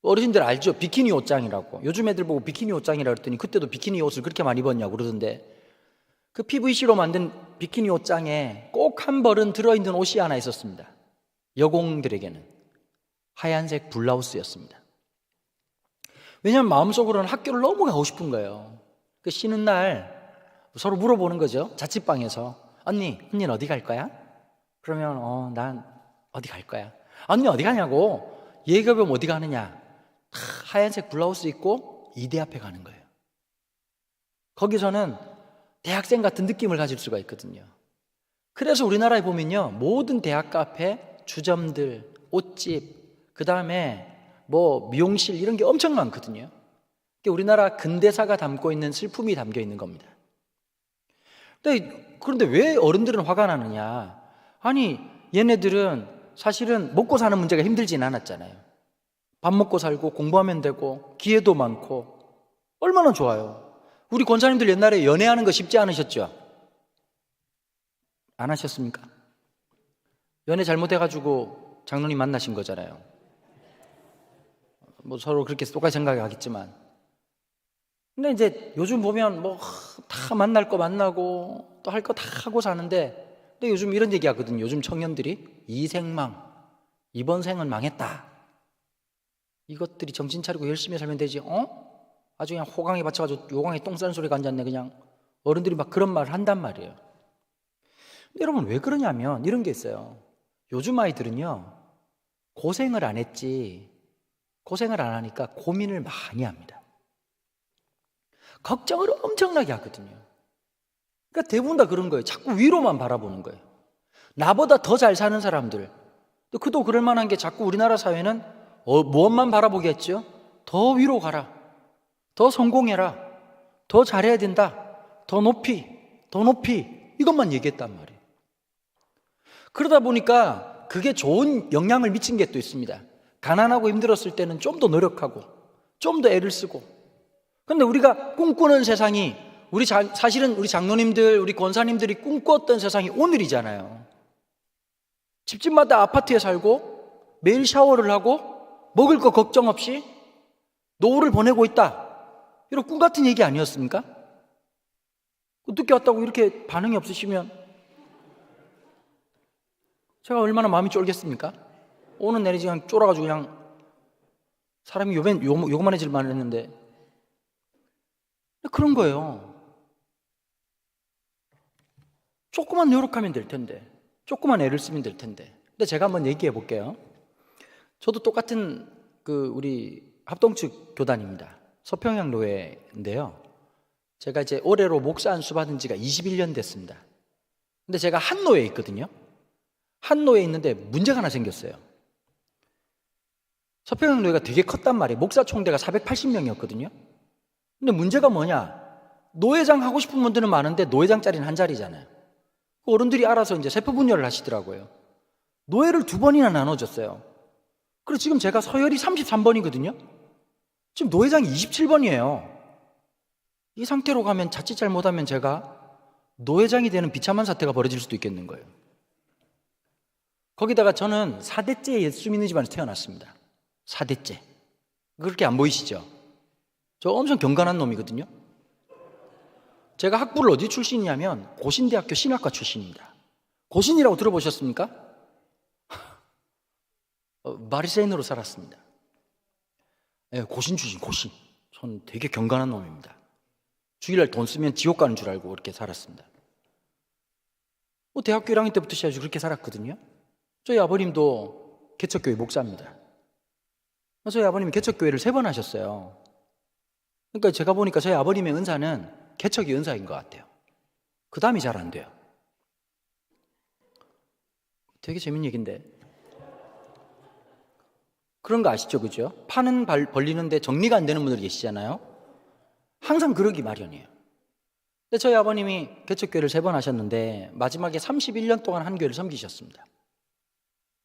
어르신들 알죠? 비키니 옷장이라고. 요즘 애들 보고 비키니 옷장이라고 그랬더니 그때도 비키니 옷을 그렇게 많이 입었냐고 그러던데, 그 PVC로 만든 비키니 옷장에 꼭 한 벌은 들어있는 옷이 하나 있었습니다. 여공들에게는 하얀색 블라우스였습니다. 왜냐하면 마음속으로는 학교를 너무 가고 싶은 거예요. 그 쉬는 날 서로 물어보는 거죠. 자취방에서 언니는 어디 갈 거야? 그러면 난 어디 갈 거야. 언니 어디 가냐고. 얘기가 보면 어디 가느냐. 하얀색 블라우스 입고 이대 앞에 가는 거예요. 거기서는 대학생 같은 느낌을 가질 수가 있거든요. 그래서 우리나라에 보면요, 모든 대학가 앞에 주점들, 옷집, 그 다음에 뭐 미용실 이런 게 엄청 많거든요. 우리나라 근대사가 담고 있는 슬픔이 담겨 있는 겁니다. 그런데 왜 어른들은 화가 나느냐? 아니, 얘네들은 사실은 먹고 사는 문제가 힘들진 않았잖아요. 밥 먹고 살고 공부하면 되고 기회도 많고 얼마나 좋아요. 우리 권사님들 옛날에 연애하는 거 쉽지 않으셨죠? 안 하셨습니까? 연애 잘못해가지고 장로님 만나신 거잖아요. 뭐 서로 그렇게 똑같이 생각하겠지만, 근데 이제 요즘 보면 뭐 다 만날 거 만나고 또 할 거 다 하고 사는데, 근데 요즘 이런 얘기 하거든요. 요즘 청년들이 이생망, 이번 생은 망했다. 이것들이 정신 차리고 열심히 살면 되지. 아주 그냥 호강에 받쳐가지고 요강에 똥 싸는 소리가 앉았네. 그냥 어른들이 막 그런 말을 한단 말이에요. 근데 여러분 왜 그러냐면 이런 게 있어요. 요즘 아이들은요, 고생을 안 했지, 고생을 안 하니까 고민을 많이 합니다. 걱정을 엄청나게 하거든요. 그러니까 대부분 다 그런 거예요. 자꾸 위로만 바라보는 거예요. 나보다 더 잘 사는 사람들, 또 그도 그럴 만한 게 자꾸 우리나라 사회는 무엇만 바라보게 했죠? 더 위로 가라, 더 성공해라, 더 잘해야 된다, 더 높이 이것만 얘기했단 말이에요. 그러다 보니까 그게 좋은 영향을 미친 게 또 있습니다. 가난하고 힘들었을 때는 좀 더 노력하고 좀 더 애를 쓰고. 그런데 우리가 꿈꾸는 세상이, 사실은 우리 장로님들, 우리 권사님들이 꿈꿨던 세상이 오늘이잖아요. 집집마다 아파트에 살고 매일 샤워를 하고 먹을 거 걱정 없이 노후를 보내고 있다, 이런 꿈 같은 얘기 아니었습니까? 늦게 왔다고 이렇게 반응이 없으시면 제가 얼마나 마음이 쫄겠습니까? 오는 내내 그냥 쫄아가지고 그냥 사람이 요만해질만 했는데, 그런 거예요. 조금만 노력하면 될 텐데, 조금만 애를 쓰면 될 텐데. 근데 제가 한번 얘기해 볼게요. 저도 똑같은 우리 합동측 교단입니다. 서평양 노회인데요. 제가 이제 올해로 목사 안수 받은 지가 21년 됐습니다. 근데 제가 한 노회에 있거든요. 한 노회에 있는데 문제가 하나 생겼어요. 서평양 노회가 되게 컸단 말이에요. 목사 총대가 480명이었거든요. 근데 문제가 뭐냐? 노회장 하고 싶은 분들은 많은데 노회장 자리는 한 자리잖아요. 어른들이 알아서 이제 세포 분열을 하시더라고요. 노회를 2번이나 나눠줬어요. 그리고 지금 제가 서열이 33번이거든요. 지금 노회장이 27번이에요. 이 상태로 가면 자칫 잘못하면 제가 노회장이 되는 비참한 사태가 벌어질 수도 있겠는 거예요. 거기다가 저는 4대째 예수 믿는 집안에서 태어났습니다. 4대째. 그렇게 안 보이시죠? 저 엄청 경건한 놈이거든요. 제가 학부를 어디 출신이냐면 고신대학교 신학과 출신입니다. 고신이라고 들어보셨습니까? 바리새인으로 살았습니다. 네, 고신 출신, 고신. 전 되게 경건한 놈입니다. 주일날 돈 쓰면 지옥 가는 줄 알고 그렇게 살았습니다. 대학교 1학년 때부터 시작해서 그렇게 살았거든요. 저희 아버님도 개척교회 목사입니다. 저희 아버님이 개척교회를 3번 하셨어요. 그러니까 제가 보니까 저희 아버님의 은사는 개척이 은사인 것 같아요. 그 다음이 잘 안 돼요. 되게 재밌는 얘기인데. 그런 거 아시죠? 그죠? 파는 벌리는데 정리가 안 되는 분들 계시잖아요. 항상 그러기 마련이에요. 근데 저희 아버님이 개척교회를 3번 하셨는데 마지막에 31년 동안 한 교회를 섬기셨습니다.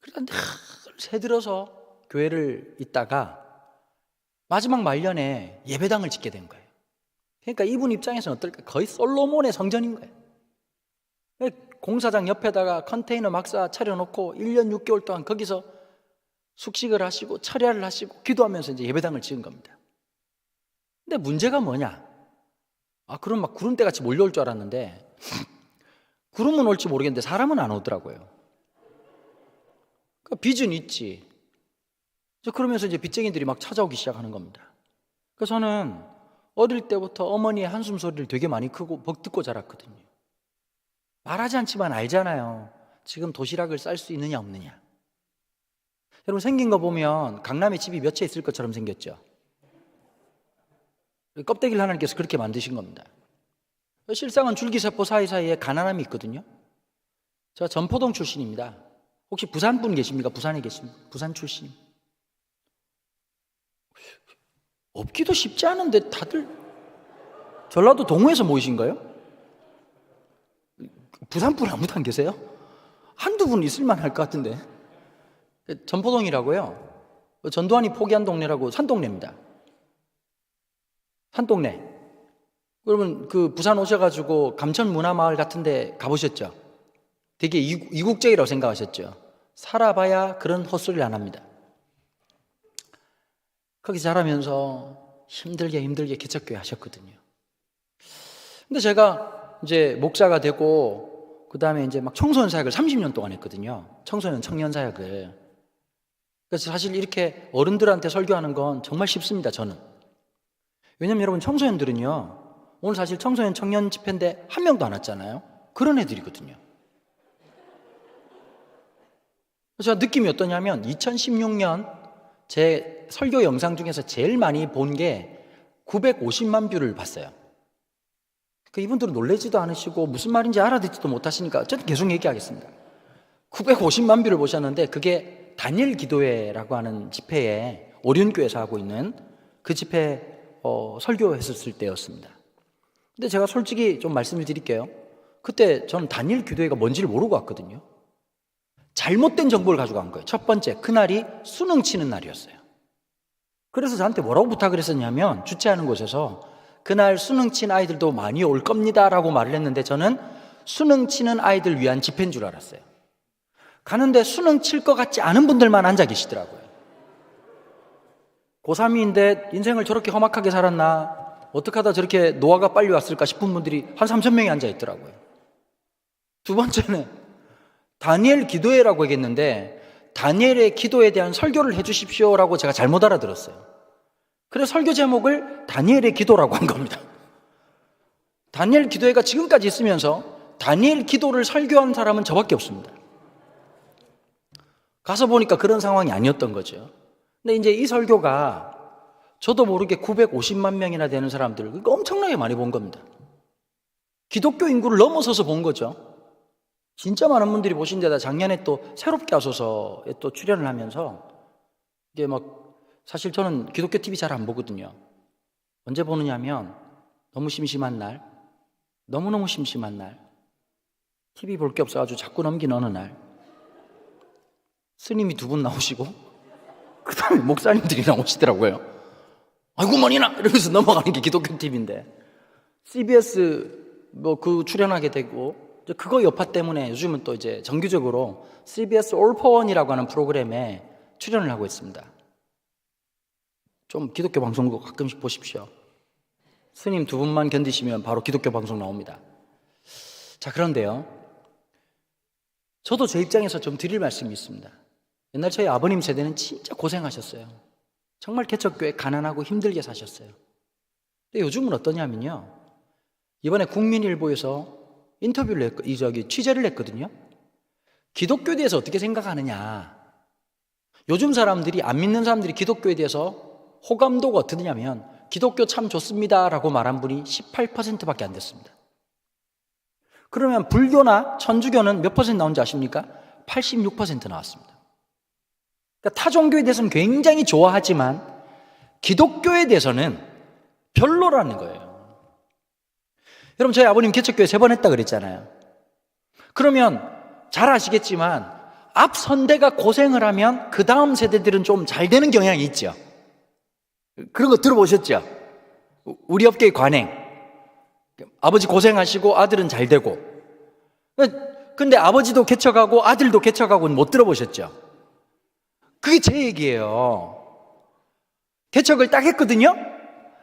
그러다 늘 새들어서 교회를 있다가 마지막 말년에 예배당을 짓게 된 거예요. 그러니까 이분 입장에서는 어떨까? 거의 솔로몬의 성전인 거예요. 공사장 옆에다가 컨테이너 막사 차려놓고 1년 6개월 동안 거기서 숙식을 하시고 철야를 하시고 기도하면서 이제 예배당을 지은 겁니다. 근데 문제가 뭐냐? 그럼 막 구름대같이 몰려올 줄 알았는데 구름은 올지 모르겠는데 사람은 안 오더라고요. 그러니까 빚은 있지. 그러면서 이제 빚쟁이들이 막 찾아오기 시작하는 겁니다. 그래서 저는 어릴 때부터 어머니의 한숨 소리를 되게 많이 듣고 자랐거든요. 말하지 않지만 알잖아요. 지금 도시락을 쌀 수 있느냐 없느냐. 여러분 생긴 거 보면 강남에 집이 몇 채 있을 것처럼 생겼죠. 껍데기를 하나님께서 그렇게 만드신 겁니다. 실상은 줄기세포 사이사이에 가난함이 있거든요. 제가 전포동 출신입니다. 혹시 부산 분 계십니까? 부산에 계십니까? 부산 출신. 없기도 쉽지 않은데 다들 전라도 동호에서 모이신가요? 부산 분 아무도 안 계세요? 한두 분 있을만 할 것 같은데. 전포동이라고요. 전두환이 포기한 동네라고 산동네입니다. 산동네. 여러분 부산 오셔가지고 감천문화마을 같은데 가보셨죠? 되게 이국적이라고 생각하셨죠? 살아봐야 그런 헛소리를 안 합니다. 거기 자라면서 힘들게 개척교회 하셨거든요. 근데 제가 이제 목사가 되고 그 다음에 이제 막 청소년 사역을 30년 동안 했거든요. 청소년 청년 사역을. 그래서 사실 이렇게 어른들한테 설교하는 건 정말 쉽습니다. 저는. 왜냐면 여러분 청소년들은요. 오늘 사실 청소년 청년 집회인데 한 명도 안 왔잖아요. 그런 애들이거든요. 그래서 제가 느낌이 어떠냐면 2016년 제 설교 영상 중에서 제일 많이 본 게 950만 뷰를 봤어요. 이분들은 놀라지도 않으시고 무슨 말인지 알아듣지도 못하시니까 어쨌든 계속 얘기하겠습니다. 950만 뷰를 보셨는데 그게 다니엘 기도회라고 하는 집회에 오륜교에서 하고 있는 그 집회 설교했었을 때였습니다. 근데 제가 솔직히 좀 말씀을 드릴게요. 그때 저는 다니엘 기도회가 뭔지를 모르고 왔거든요. 잘못된 정보를 가지고 간 거예요. 첫 번째, 그날이 수능 치는 날이었어요. 그래서 저한테 뭐라고 부탁을 했었냐면 주최하는 곳에서 그날 수능 친 아이들도 많이 올 겁니다 라고 말을 했는데 저는 수능 치는 아이들 위한 집회인 줄 알았어요. 가는데 수능 칠 것 같지 않은 분들만 앉아 계시더라고요. 고3인데 인생을 저렇게 험악하게 살았나, 어떻게 하다 저렇게 노화가 빨리 왔을까 싶은 분들이 한 3,000명이 앉아 있더라고요. 두 번째는 다니엘 기도회라고 얘기했는데 다니엘의 기도에 대한 설교를 해주십시오라고 제가 잘못 알아들었어요. 그래서 설교 제목을 다니엘의 기도라고 한 겁니다. 다니엘 기도회가 지금까지 있으면서 다니엘 기도를 설교한 사람은 저밖에 없습니다. 가서 보니까 그런 상황이 아니었던 거죠. 근데 이제 이 설교가 저도 모르게 950만 명이나 되는 사람들, 그러니까 엄청나게 많이 본 겁니다. 기독교 인구를 넘어서서 본 거죠. 진짜 많은 분들이 보신 데다 작년에 또 새롭게 하소서에 또 출연을 하면서 이게 막 사실 저는 기독교 TV 잘 안 보거든요. 언제 보느냐 하면 너무 심심한 날, 너무너무 심심한 날, TV 볼 게 없어가지고 자꾸 넘기는 어느 날 스님이 2분 나오시고 그 다음에 목사님들이 나오시더라고요. 아이고 머니나 이러면서 넘어가는 게 기독교 TV인데 CBS 뭐 그 출연하게 되고 그거 여파 때문에 요즘은 또 이제 정규적으로 CBS All for One이라고 하는 프로그램에 출연을 하고 있습니다. 좀 기독교 방송도 가끔씩 보십시오. 스님 2분만 견디시면 바로 기독교 방송 나옵니다. 자, 그런데요, 저도 제 입장에서 좀 드릴 말씀이 있습니다. 옛날 저희 아버님 세대는 진짜 고생하셨어요. 정말 개척교회 가난하고 힘들게 사셨어요. 근데 요즘은 어떠냐면요, 이번에 국민일보에서 인터뷰를 취재를 했거든요. 기독교에 대해서 어떻게 생각하느냐. 요즘 사람들이, 안 믿는 사람들이 기독교에 대해서 호감도가 어떠냐면 기독교 참 좋습니다 라고 말한 분이 18%밖에 안 됐습니다. 그러면 불교나 천주교는 몇 퍼센트 나온지 아십니까? 86% 나왔습니다. 그러니까 타 종교에 대해서는 굉장히 좋아하지만 기독교에 대해서는 별로라는 거예요. 여러분, 저희 아버님 개척교회 3번 했다 그랬잖아요. 그러면 잘 아시겠지만 앞 선대가 고생을 하면 그 다음 세대들은 좀 잘 되는 경향이 있죠. 그런 거 들어보셨죠? 우리 업계의 관행. 아버지 고생하시고 아들은 잘 되고. 근데 아버지도 개척하고 아들도 개척하고는 못 들어보셨죠? 그게 제 얘기예요. 개척을 딱 했거든요?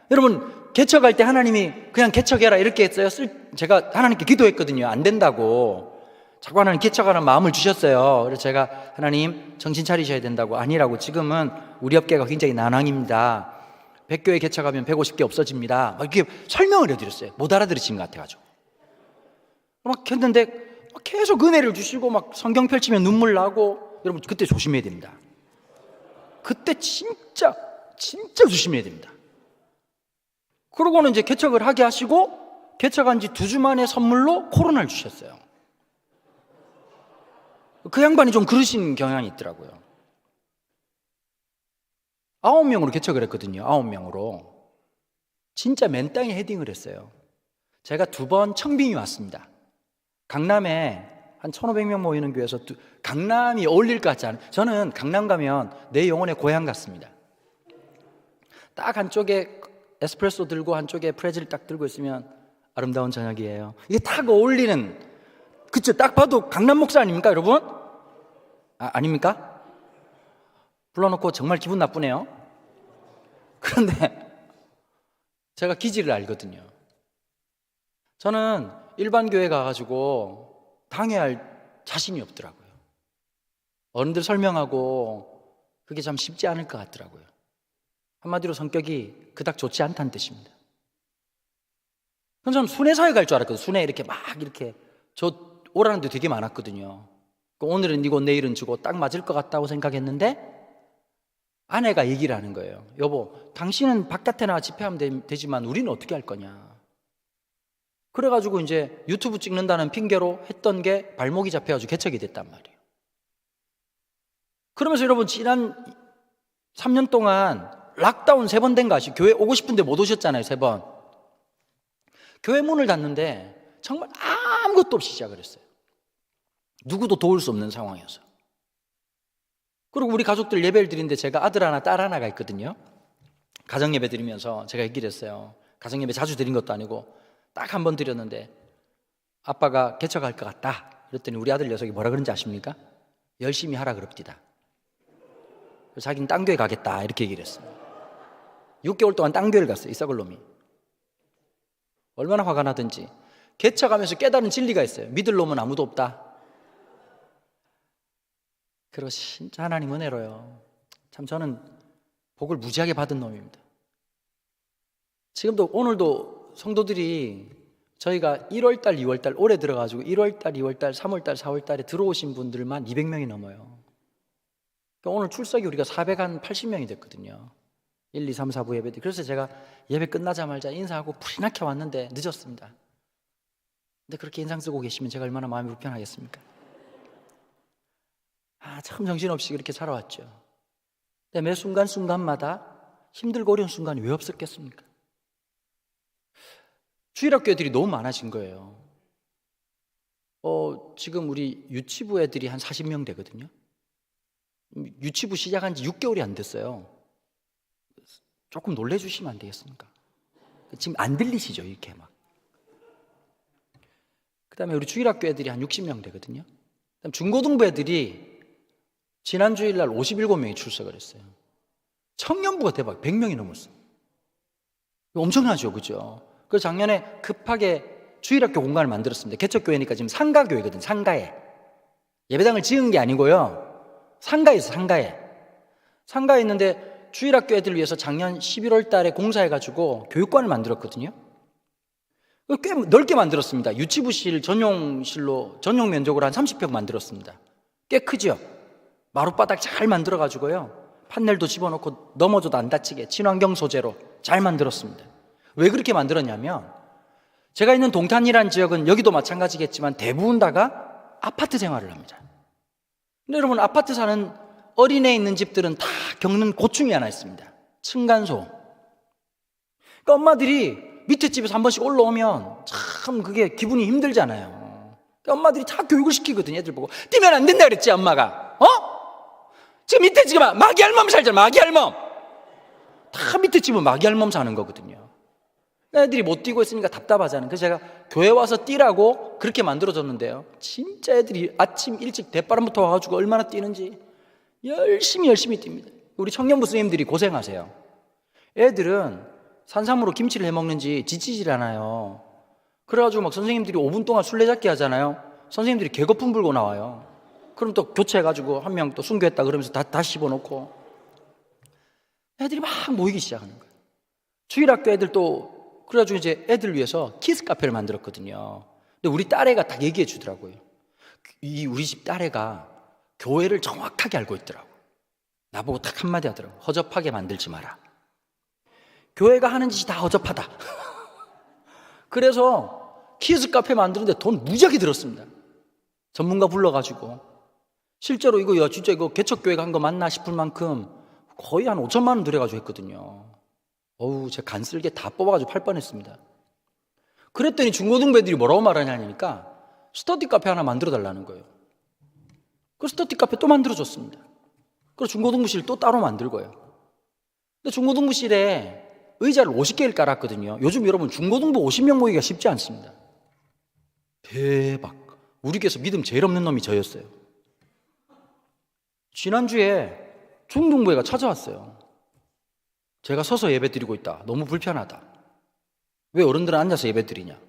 여러분, 개척할 때 하나님이 그냥 개척해라 이렇게 했어요. 제가 하나님께 기도했거든요. 안 된다고. 자꾸 하나님 개척하는 마음을 주셨어요. 그래서 제가 하나님 정신 차리셔야 된다고. 아니라고. 지금은 우리 업계가 굉장히 난항입니다. 100교회 개척하면 150개 없어집니다. 막 이렇게 설명을 해드렸어요. 못 알아들으신 것 같아가지고. 막 했는데 계속 은혜를 주시고 막 성경 펼치면 눈물 나고. 여러분, 그때 조심해야 됩니다. 그때 진짜 조심해야 됩니다. 그러고는 이제 개척을 하게 하시고 개척한 지 2주 만에 선물로 코로나를 주셨어요. 그 양반이 좀 그러신 경향이 있더라고요. 9명으로 개척을 했거든요. 9명으로. 진짜 맨 땅에 헤딩을 했어요. 제가 2번 청빙이 왔습니다. 강남에 한 1,500명 모이는 교회에서 강남이 어울릴 것 같지 않아요? 저는 강남 가면 내 영혼의 고향 같습니다. 딱 한쪽에 에스프레소 들고 한쪽에 프레즐 딱 들고 있으면 아름다운 저녁이에요. 이게 딱 어울리는, 그쵸? 딱 봐도 강남 목사 아닙니까, 여러분? 아닙니까? 불러놓고 정말 기분 나쁘네요. 그런데 제가 기질을 알거든요. 저는 일반 교회 가가지고 당회할 자신이 없더라고요. 어른들 설명하고 그게 참 쉽지 않을 것 같더라고요. 한마디로 성격이 그닥 좋지 않다는 뜻입니다. 그래서 저는 순회 사회 갈 줄 알았거든요. 순회 이렇게 막 이렇게 저 오라는 데 되게 많았거든요. 오늘은 이고 내일은 주고 딱 맞을 것 같다고 생각했는데 아내가 얘기를 하는 거예요. 여보, 당신은 바깥에 나와 집회하면 되지만 우리는 어떻게 할 거냐. 그래가지고 이제 유튜브 찍는다는 핑계로 했던 게 발목이 잡혀가지고 개척이 됐단 말이에요. 그러면서 여러분, 지난 3년 동안 락다운 3번 된 거 아시죠? 교회 오고 싶은데 못 오셨잖아요, 3번. 교회 문을 닫는데 정말 아무것도 없이 시작을 했어요. 누구도 도울 수 없는 상황이어서. 그리고 우리 가족들 예배를 드리는데 제가 아들 하나, 딸 하나가 있거든요. 가정예배 드리면서 제가 얘기를 했어요. 가정예배 자주 드린 것도 아니고 딱 한 번 드렸는데 아빠가 개척할 것 같다. 그랬더니 우리 아들 녀석이 뭐라 그런지 아십니까? 열심히 하라 그럽디다. 자기는 딴 교회 가겠다 이렇게 얘기를 했어요. 6개월 동안 딴 교회를 갔어요. 이 썩을 놈이. 얼마나 화가 나든지. 개척하면서 깨달은 진리가 있어요. 믿을 놈은 아무도 없다. 그리고 진짜 하나님 은혜로요. 참 저는 복을 무지하게 받은 놈입니다. 지금도 오늘도 성도들이 저희가 1월달, 2월달 올해 들어가지고 1월달, 2월달, 3월달, 4월달에 들어오신 분들만 200명이 넘어요. 그러니까 오늘 출석이 우리가 480명이 됐거든요. 1, 2, 3, 4부 예배들. 그래서 제가 예배 끝나자마자 인사하고 불이나게 왔는데 늦었습니다. 근데 그렇게 인상 쓰고 계시면 제가 얼마나 마음이 불편하겠습니까? 참 정신없이 그렇게 살아왔죠. 근데 매 순간순간마다 힘들고 어려운 순간이 왜 없었겠습니까? 주일학교 애들이 너무 많아진 거예요. 지금 우리 유치부 애들이 한 40명 되거든요. 유치부 시작한 지 6개월이 안 됐어요. 조금 놀래주시면 안 되겠습니까? 지금 안 들리시죠? 이렇게 막. 그 다음에 우리 주일학교 애들이 한 60명 되거든요. 그다음 중고등부 애들이 지난 주일날 57명이 출석을 했어요. 청년부가 대박 100명이 넘었어요. 엄청나죠, 그죠? 그래서 작년에 급하게 주일학교 공간을 만들었습니다. 개척교회니까 지금 상가교회거든요. 상가에 예배당을 지은 게 아니고요, 상가에 있어. 상가에 있는데 주일학교 애들 위해서 작년 11월 달에 공사해가지고 교육관을 만들었거든요. 꽤 넓게 만들었습니다. 유치부실 전용실로 전용 면적으로 한 30평 만들었습니다. 꽤 크죠? 마룻바닥 잘 만들어가지고요, 판넬도 집어넣고 넘어져도 안 다치게 친환경 소재로 잘 만들었습니다. 왜 그렇게 만들었냐면, 제가 있는 동탄이라는 지역은 여기도 마찬가지겠지만 대부분 다가 아파트 생활을 합니다. 근데 여러분, 아파트 사는 어린애 있는 집들은 다 겪는 고충이 하나 있습니다. 층간소음. 그러니까 엄마들이 밑에 집에서 한 번씩 올라오면 참 그게 기분이 힘들잖아요. 그러니까 엄마들이 다 교육을 시키거든요. 애들 보고 뛰면 안 된다 그랬지, 엄마가. 지금 밑에 집은 마귀 할멈 살잖아. 마귀 할멈. 다 밑에 집은 마귀 할멈 사는 거거든요. 애들이 못 뛰고 있으니까 답답하잖아요. 그래서 제가 교회 와서 뛰라고 그렇게 만들어줬는데요, 진짜 애들이 아침 일찍 대바람부터 와가지고 얼마나 뛰는지 열심히 뜁니다. 우리 청년부 선생님들이 고생하세요. 애들은 산삼으로 김치를 해먹는지 지치질 않아요. 그래가지고 막 선생님들이 5분 동안 술래잡기 하잖아요. 선생님들이 개거품 불고 나와요. 그럼 또 교체해가지고 한 명 또 순교했다 그러면서 다 씹어놓고 애들이 막 모이기 시작하는 거예요. 주일학교 애들 또 그래가지고 이제 애들 위해서 키스 카페를 만들었거든요. 근데 우리 딸애가 딱 얘기해 주더라고요. 우리 집 딸애가 교회를 정확하게 알고 있더라고. 나보고 딱 한마디 하더라고. 허접하게 만들지 마라. 교회가 하는 짓이 다 허접하다. 그래서 키즈 카페 만드는데 돈 무지하게 들었습니다. 전문가 불러가지고. 실제로 이거 진짜 이거 개척교회가 한 거 맞나 싶을 만큼 거의 한 5천만 원 들여가지고 했거든요. 제가 간 쓸게 다 뽑아가지고 팔 뻔했습니다. 그랬더니 중고등부 애들이 뭐라고 말하냐니까 스터디 카페 하나 만들어 달라는 거예요. 그 스터디 카페 또 만들어줬습니다. 그리고 중고등부실 또 따로 만들고요. 근데 중고등부실에 의자를 50개를 깔았거든요. 요즘 여러분 중고등부 50명 모이기가 쉽지 않습니다. 대박. 우리 교회에서 믿음 제일 없는 놈이 저였어요. 지난주에 중등부회가 찾아왔어요. 제가 서서 예배 드리고 있다. 너무 불편하다. 왜 어른들은 앉아서 예배 드리냐.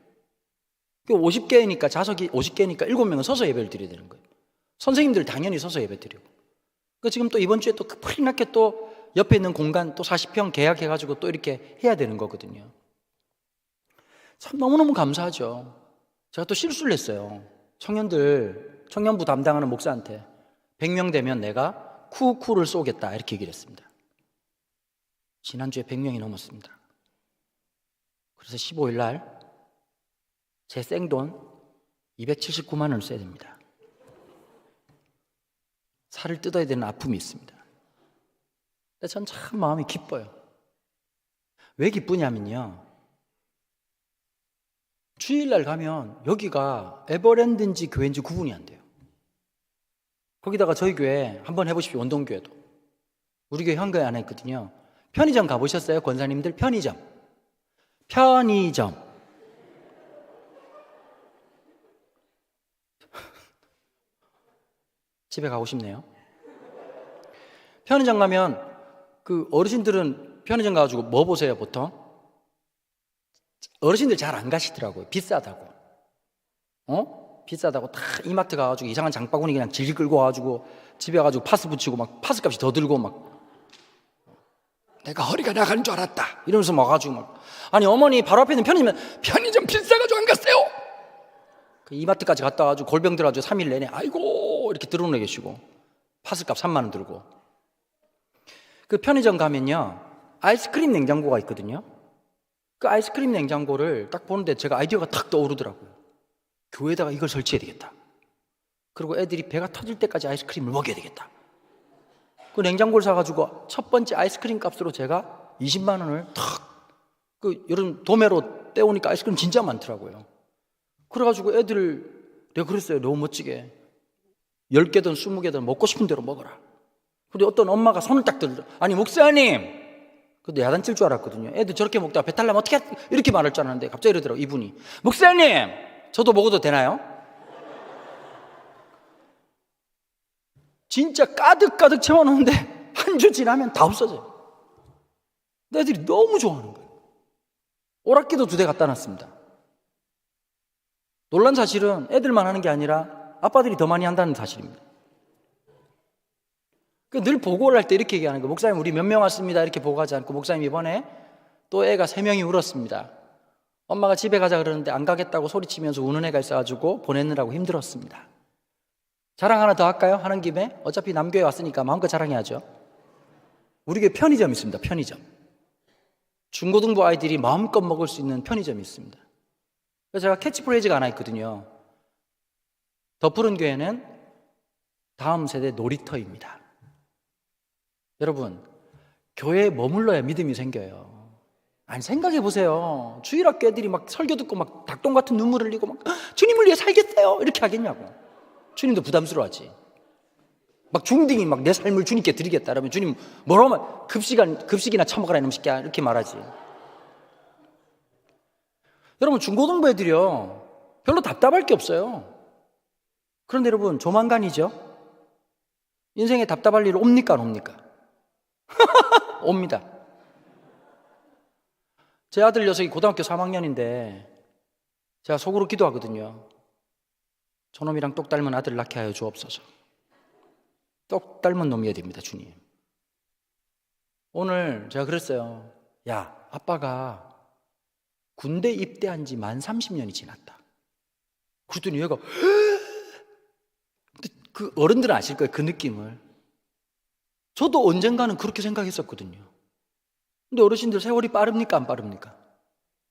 50개니까 좌석이 50개니까 7명은 서서 예배를 드려야 되는 거예요. 선생님들 당연히 서서 예배 드리고. 그러니까 지금 또 이번 주에 또 풀나게 또 옆에 있는 공간 또 40평 계약해가지고 또 이렇게 해야 되는 거거든요. 참 너무너무 감사하죠. 제가 또 실수를 했어요. 청년부 담당하는 목사한테 100명 되면 내가 쿠쿠를 쏘겠다 이렇게 얘기를 했습니다. 지난주에 100명이 넘었습니다. 그래서 15일 날 제 생돈 279만 원을 써야 됩니다. 살을 뜯어야 되는 아픔이 있습니다. 근데 전 참 마음이 기뻐요. 왜 기쁘냐면요, 주일날 가면 여기가 에버랜드인지 교회인지 구분이 안 돼요. 거기다가 저희 교회 한번 해보십시오. 원동교회도 우리 교회 현거에 하나 있거든요. 편의점 가보셨어요? 권사님들 편의점 집에 가고 싶네요. 편의점 가면 그 어르신들은 편의점 가가지고 뭐 보세요 보통? 어르신들 잘 안 가시더라고요. 비싸다고. 비싸다고 다 이마트 가가지고 이상한 장바구니 그냥 질질 끌고 와가지고 집에 가가지고 파스 붙이고 막 파스값이 더 들고 막 내가 허리가 나가는 줄 알았다 이러면서 막 와가지고 막. 아니 어머니 바로 앞에 있는 편의점 비싸가지고 안 갔어요? 그 이마트까지 갔다 와가지고 골병 들어가지고 3일 내내 아이고 이렇게 들어오는 계시고 파스값 3만 원 들고. 그 편의점 가면요 아이스크림 냉장고가 있거든요. 그 아이스크림 냉장고를 딱 보는데 제가 아이디어가 탁 떠오르더라고요. 교회에다가 이걸 설치해야 되겠다. 그리고 애들이 배가 터질 때까지 아이스크림을 먹여야 되겠다. 그 냉장고를 사가지고 첫 번째 아이스크림 값으로 제가 20만 원을 탁 그 여름 도매로 떼오니까 아이스크림 진짜 많더라고요. 그래가지고 내가 그랬어요. 너무 멋지게 10개든 20개든 먹고 싶은 대로 먹어라. 근데 어떤 엄마가 손을 딱 들어, 아니 목사님, 근데 야단칠 줄 알았거든요. 애들 저렇게 먹다가 배탈 나면 어떻게 이렇게 말할 줄 알았는데 갑자기 이러더라고 이분이. 목사님, 저도 먹어도 되나요? 진짜 가득가득 채워놓는데 한 주 지나면 다 없어져요. 애들이 너무 좋아하는 거예요. 오락기도 2대 갖다 놨습니다. 놀란 사실은 애들만 하는 게 아니라 아빠들이 더 많이 한다는 사실입니다. 늘 보고를 할 때 이렇게 얘기하는 거예요. 목사님 우리 몇 명 왔습니다 이렇게 보고하지 않고, 목사님 이번에 또 애가 3명이 울었습니다. 엄마가 집에 가자 그러는데 안 가겠다고 소리치면서 우는 애가 있어가지고 보내느라고 힘들었습니다. 자랑 하나 더 할까요? 하는 김에 어차피 남교회 왔으니까 마음껏 자랑해야죠. 우리 교회 편의점 있습니다. 편의점. 중고등부 아이들이 마음껏 먹을 수 있는 편의점이 있습니다. 그래서 제가 캐치프레이즈가 하나 있거든요. 더 푸른 교회는 다음 세대 놀이터입니다. 여러분, 교회에 머물러야 믿음이 생겨요. 아니 생각해 보세요. 주일학교 애들이 막 설교 듣고 막 닭똥 같은 눈물 흘리고 막 주님을 위해 살겠어요 이렇게 하겠냐고. 주님도 부담스러워하지. 막 중딩이 막 내 삶을 주님께 드리겠다 그러면 주님 뭐라고 하면 급식이나 처먹어라 이놈 새끼야 이렇게 말하지. 여러분, 중고등부 애들이요 별로 답답할 게 없어요. 그런데 여러분, 조만간이죠. 인생에 답답할 일 옵니까 안 옵니까? 옵니다. 제 아들 녀석이 고등학교 3학년인데 제가 속으로 기도하거든요. 저놈이랑 똑 닮은 아들 낳게 하여 주옵소서. 똑 닮은 놈이어야 됩니다, 주님. 오늘 제가 그랬어요. 야, 아빠가 군대 입대한 지 만 30년이 지났다. 그랬더니 얘가 그 어른들은 아실 거예요, 그 느낌을. 저도 언젠가는 그렇게 생각했었거든요. 근데 어르신들 세월이 빠릅니까 안 빠릅니까?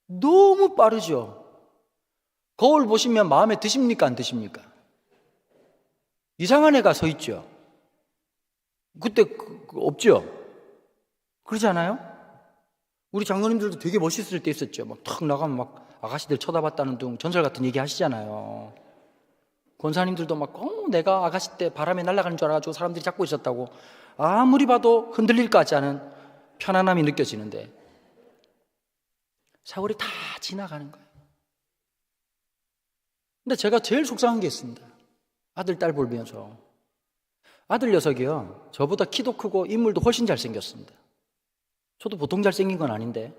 너무 빠르죠. 거울 보시면 마음에 드십니까 안 드십니까? 이상한 애가 서 있죠. 그때 없죠. 그러지 않아요? 우리 장로님들도 되게 멋있을 때 있었죠. 막 탁 나가면 막 아가씨들 쳐다봤다는 둥 전설 같은 얘기 하시잖아요. 권사님들도 막 내가 아가씨 때 바람에 날아가는 줄 알아가지고 사람들이 잡고 있었다고. 아무리 봐도 흔들릴 것 같지 않은 편안함이 느껴지는데 세월이 다 지나가는 거예요. 근데 제가 제일 속상한 게 있습니다. 아들, 딸 보면서. 아들 녀석이요, 저보다 키도 크고 인물도 훨씬 잘생겼습니다. 저도 보통 잘생긴 건 아닌데.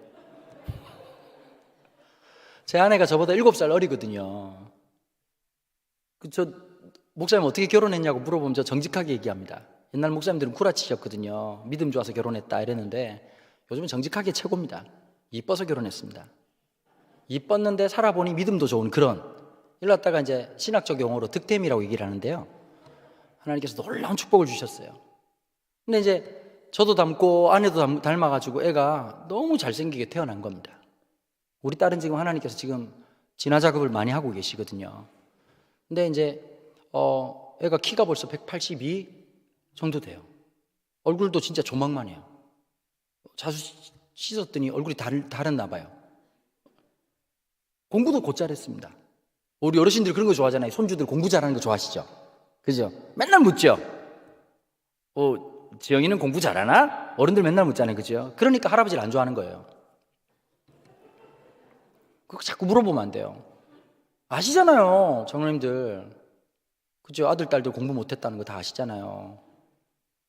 제 아내가 저보다 7살 어리거든요. 저 목사님 어떻게 결혼했냐고 물어보면 저 정직하게 얘기합니다. 옛날 목사님들은 구라치셨거든요. 믿음 좋아서 결혼했다 이랬는데 요즘은 정직하게 최고입니다. 이뻐서 결혼했습니다. 이뻤는데 살아보니 믿음도 좋은 그런, 이러다가 이제 신학적 용어로 득템이라고 얘기를 하는데요. 하나님께서 놀라운 축복을 주셨어요. 근데 이제 저도 닮고 아내도 닮아가지고 애가 너무 잘생기게 태어난 겁니다. 우리 딸은 지금 하나님께서 지금 진화 작업을 많이 하고 계시거든요. 근데 이제 애가 키가 벌써 182 정도 돼요. 얼굴도 진짜 조망만해요. 자주 씻었더니 얼굴이 다른나 봐요. 공부도 곧잘했습니다. 우리 어르신들 그런 거 좋아하잖아요. 손주들 공부 잘하는 거 좋아하시죠? 그죠? 맨날 묻죠? 지영이는 공부 잘하나? 어른들 맨날 묻잖아요. 그죠? 그러니까 할아버지를 안 좋아하는 거예요. 그거 자꾸 물어보면 안 돼요. 아시잖아요, 장로님들. 그죠? 아들, 딸들 공부 못했다는 거 다 아시잖아요.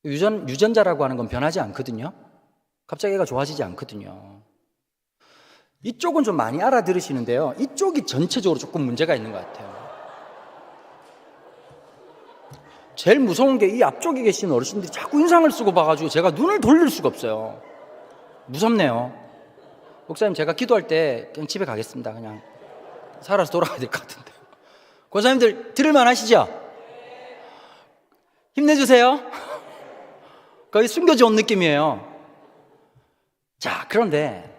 유전자라고 하는 건 변하지 않거든요. 갑자기 애가 좋아지지 않거든요. 이쪽은 좀 많이 알아들으시는데요. 이쪽이 전체적으로 조금 문제가 있는 것 같아요. 제일 무서운 게 이 앞쪽에 계신 어르신들이 자꾸 인상을 쓰고 봐가지고 제가 눈을 돌릴 수가 없어요. 무섭네요. 목사님, 제가 기도할 때 그냥 집에 가겠습니다. 그냥 살아서 돌아가야 될 것 같은데. 권사님들 들을만 하시죠? 힘내주세요. 거의 숨겨져 온 느낌이에요. 자, 그런데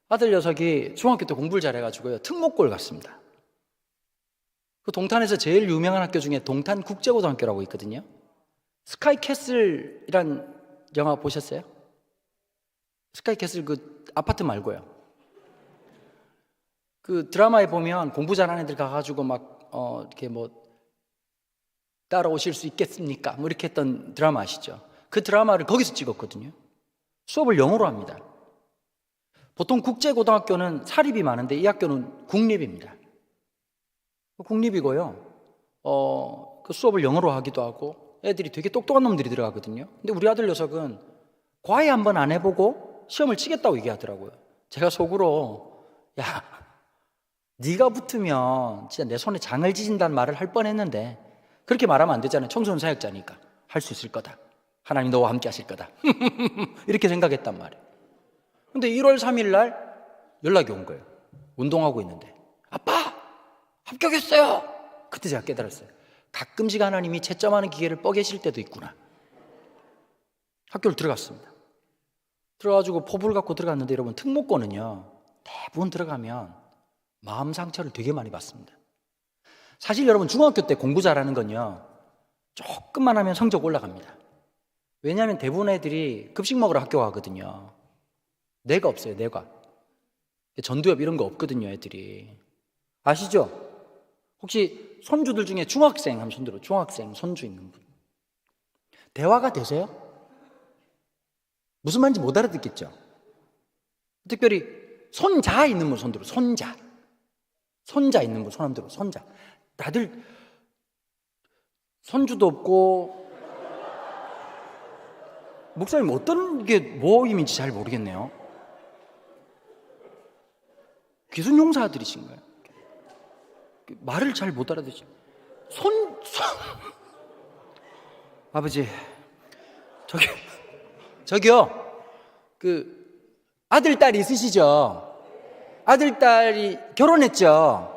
아들 녀석이 중학교 때 공부를 잘해가지고요, 특목고를 갔습니다. 그 동탄에서 제일 유명한 학교 중에 동탄 국제고등학교라고 있거든요. 스카이캐슬이란 영화 보셨어요? 스카이캐슬 그 아파트 말고요. 그 드라마에 보면 공부 잘하는 애들 가가지고 막 이렇게 뭐 따라오실 수 있겠습니까? 뭐 이렇게 했던 드라마 아시죠? 그 드라마를 거기서 찍었거든요. 수업을 영어로 합니다. 보통 국제고등학교는 사립이 많은데 이 학교는 국립입니다. 국립이고요. 그 수업을 영어로 하기도 하고 애들이 되게 똑똑한 놈들이 들어가거든요. 근데 우리 아들 녀석은 과외 한번 안 해보고 시험을 치겠다고 얘기하더라고요. 제가 속으로 야, 네가 붙으면 진짜 내 손에 장을 지진다는 말을 할 뻔했는데 그렇게 말하면 안 되잖아요. 청소년 사역자니까 할 수 있을 거다. 하나님 너와 함께 하실 거다. 이렇게 생각했단 말이에요. 근데 1월 3일 날 연락이 온 거예요. 운동하고 있는데 아빠 합격했어요. 그때 제가 깨달았어요. 가끔씩 하나님이 채점하는 기계를 뻐개실 때도 있구나. 학교를 들어갔습니다. 들어가지고 포부를 갖고 들어갔는데 여러분 특목고는요 대부분 들어가면 마음 상처를 되게 많이 받습니다. 사실 여러분 중학교 때 공부 잘하는 건요 조금만 하면 성적 올라갑니다. 왜냐하면 대부분 애들이 급식 먹으러 학교 가거든요. 뇌가 없어요. 뇌가 전두엽 이런 거 없거든요. 애들이 아시죠? 혹시 손주들 중에 중학생 하면 손들어. 중학생 손주 있는 분 대화가 되세요? 무슨 말인지 못 알아듣겠죠? 특별히 손자 있는 분 손들어. 손자 있는 분 손 한번 들어. 손자. 다들 손주도 없고 목사님 어떤 게 모임인지 잘 모르겠네요. 귀순용사들이신가요? 말을 잘 못 알아듣지. 아버지 저기요 그 아들 딸이 있으시죠? 아들 딸이 결혼했죠?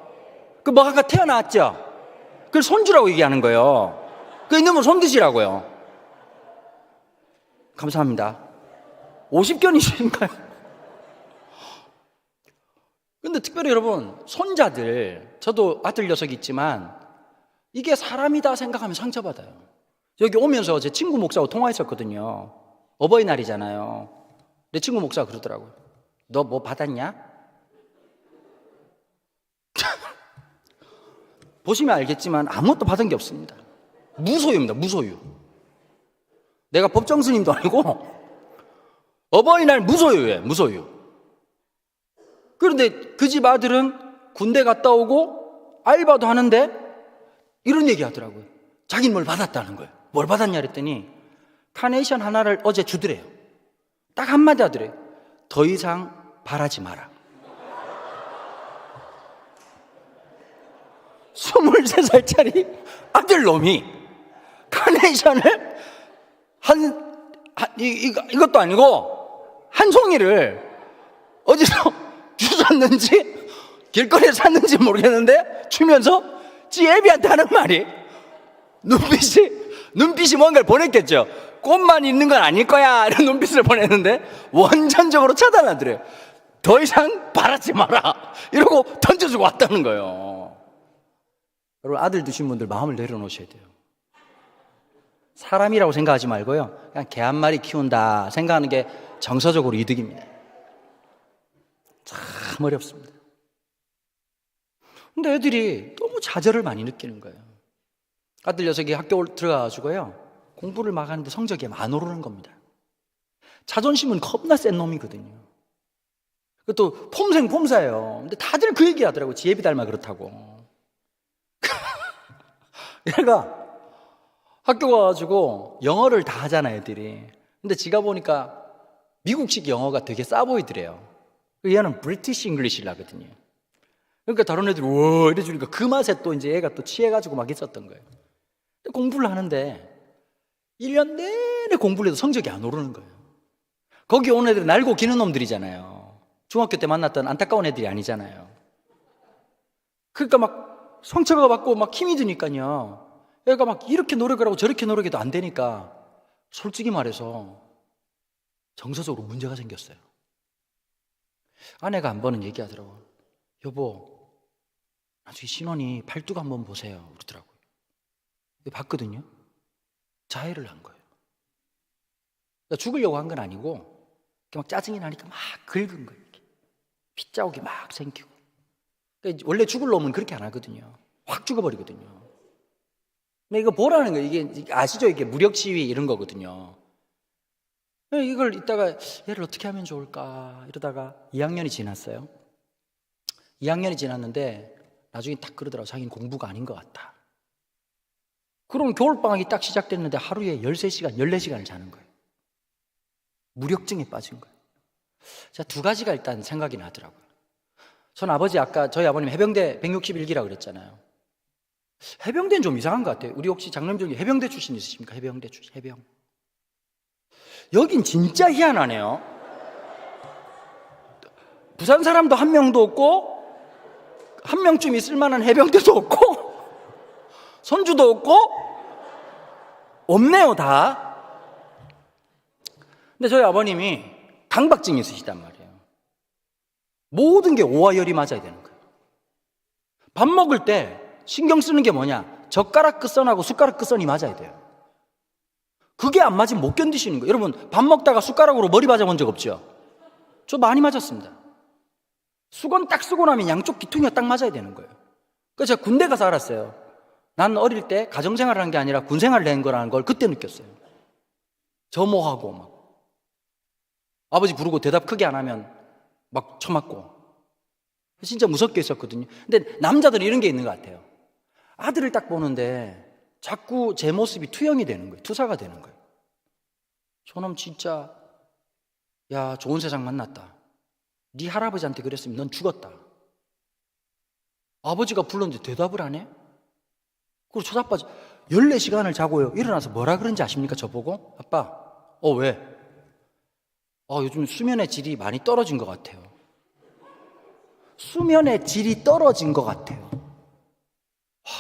그 뭐 아까 태어났죠? 그걸 손주라고 얘기하는 거예요. 그 있는 분 손 드시라고요. 감사합니다. 50견이신가요? 근데 특별히 여러분 손자들, 저도 아들 녀석이 있지만 이게 사람이다 생각하면 상처받아요. 여기 오면서 제 친구 목사하고 통화했었거든요. 어버이날이잖아요. 내 친구 목사가 그러더라고요. 너 뭐 받았냐? 보시면 알겠지만 아무것도 받은 게 없습니다. 무소유입니다. 무소유. 내가 법정 스님도 아니고 어버이날 무소유예요. 무소유. 그런데 그 집 아들은 군대 갔다 오고 알바도 하는데 이런 얘기 하더라고요. 자기는 뭘 받았다는 거예요. 뭘 받았냐 그랬더니 카네이션 하나를 어제 주더래요. 딱 한마디 하더래요. 더 이상 바라지 마라. 23살짜리 아들놈이 카네이션을 이것도 아니고 한 송이를 어디서 주웠는지 길거리에 샀는지 모르겠는데 주면서 지 애비한테 하는 말이 눈빛이 뭔가를 보냈겠죠. 꽃만 있는 건 아닐 거야 이런 눈빛을 보냈는데 원천적으로 차단하더래요. 더 이상 바라지 마라 이러고 던져주고 왔다는 거예요. 여러분 아들 두신 분들 마음을 내려놓으셔야 돼요. 사람이라고 생각하지 말고요 그냥 개 한 마리 키운다 생각하는 게 정서적으로 이득입니다. 참 어렵습니다. 근데 애들이 너무 좌절을 많이 느끼는 거예요. 아들 녀석이 학교 들어가가지고요 공부를 막 하는데 성적이 안 오르는 겁니다. 자존심은 겁나 센 놈이거든요. 그것도 폼생폼사예요. 근데 다들 그 얘기 하더라고요. 지혜비 닮아 그렇다고. 얘가 학교 가가지고 영어를 다 하잖아 애들이. 근데 지가 보니까 미국식 영어가 되게 싸 보이더래요. 얘는 브리티시 잉글리시를 하거든요. 그러니까 다른 애들이 와 이래주니까 그 맛에 또 이제 얘가 또 취해가지고 막 있었던 거예요. 공부를 하는데 1년 내내 공부를 해도 성적이 안 오르는 거예요. 거기 온 애들은 날고 기는 놈들이잖아요. 중학교 때 만났던 안타까운 애들이 아니잖아요. 그러니까 막 상처가 받고 막 힘이 드니까요. 얘가 막 이렇게 노력을 하고 저렇게 노력해도 안 되니까 솔직히 말해서 정서적으로 문제가 생겼어요. 아내가 한 번은 얘기하더라고요. 여보, 나중에 신혼이 팔뚝 한번 보세요. 그러더라고요. 봤거든요. 자해를 한 거예요. 그러니까 죽으려고 한 건 아니고 이렇게 막 짜증이 나니까 막 긁은 거예요. 이렇게. 핏자국이 막 생기고. 그러니까 원래 죽을 놈은 그렇게 안 하거든요. 확 죽어버리거든요. 근데 이거 보라는 거예요. 이게 아시죠? 이게 무력 시위 이런 거거든요. 이걸 이따가 얘를 어떻게 하면 좋을까 이러다가 2학년이 지났어요. 2학년이 지났는데 나중에 딱 그러더라고. 자기는 공부가 아닌 것 같다. 그럼 겨울방학이 딱 시작됐는데 하루에 13시간, 14시간을 자는 거예요. 무력증에 빠진 거예요. 자, 두 가지가 일단 생각이 나더라고요. 전 아버지 아까 저희 아버님 해병대 161기라고 그랬잖아요. 해병대는 좀 이상한 것 같아요. 우리 혹시 장로님 중에 해병대 출신 있으십니까? 해병대 출신, 해병. 여긴 진짜 희한하네요. 부산 사람도 한 명도 없고 한 명쯤 있을 만한 해병대도 없고 선주도 없고 없네요 다. 근데 저희 아버님이 강박증이 있으시단 말이에요. 모든 게 오와 열이 맞아야 되는 거예요. 밥 먹을 때 신경 쓰는 게 뭐냐? 젓가락 끝선하고 숟가락 끝선이 맞아야 돼요. 그게 안 맞으면 못 견디시는 거예요. 여러분 밥 먹다가 숟가락으로 머리 맞아본 적 없죠? 저 많이 맞았습니다. 수건 딱 쓰고 나면 양쪽 귀퉁이가 딱 맞아야 되는 거예요. 그래서 제가 군대 가서 알았어요. 난 어릴 때 가정생활을 한 게 아니라 군생활을 한 거라는 걸 그때 느꼈어요. 점호하고 막 아버지 부르고 대답 크게 안 하면 막 쳐맞고 진짜 무섭게 했었거든요. 근데 남자들은 이런 게 있는 것 같아요. 아들을 딱 보는데 자꾸 제 모습이 투영이 되는 거예요. 투사가 되는 거예요. 저놈 진짜 야 좋은 세상 만났다. 네 할아버지한테 그랬으면 넌 죽었다. 아버지가 불렀는데 대답을 안 해? 그리고 쳐다봐서 14시간을 자고요. 일어나서 뭐라 그런지 아십니까? 저보고? 아빠, 왜? 요즘 수면의 질이 많이 떨어진 것 같아요. 수면의 질이 떨어진 것 같아요.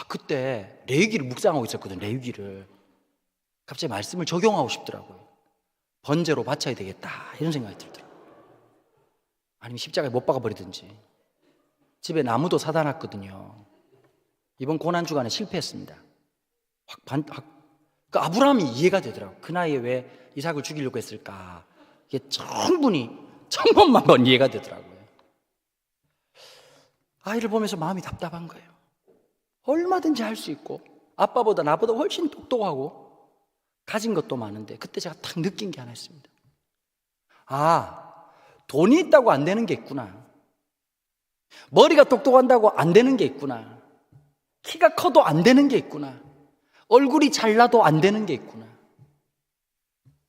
그때 레위기를 묵상하고 있었거든요. 레위기를. 갑자기 말씀을 적용하고 싶더라고요. 번제로 바쳐야 되겠다 이런 생각이 들더라고요. 아니면 십자가에 못 박아버리든지. 집에 나무도 사다 놨거든요. 이번 고난주간에 실패했습니다. 그 아브라함이 이해가 되더라고요. 그 나이에 왜 이삭을 죽이려고 했을까. 이게 충분히 천번만 번 이해가 되더라고요. 아이를 보면서 마음이 답답한 거예요. 얼마든지 할 수 있고 아빠보다 나보다 훨씬 똑똑하고 가진 것도 많은데 그때 제가 딱 느낀 게 하나 있습니다. 돈이 있다고 안 되는 게 있구나. 머리가 똑똑한다고 안 되는 게 있구나. 키가 커도 안 되는 게 있구나. 얼굴이 잘나도 안 되는 게 있구나.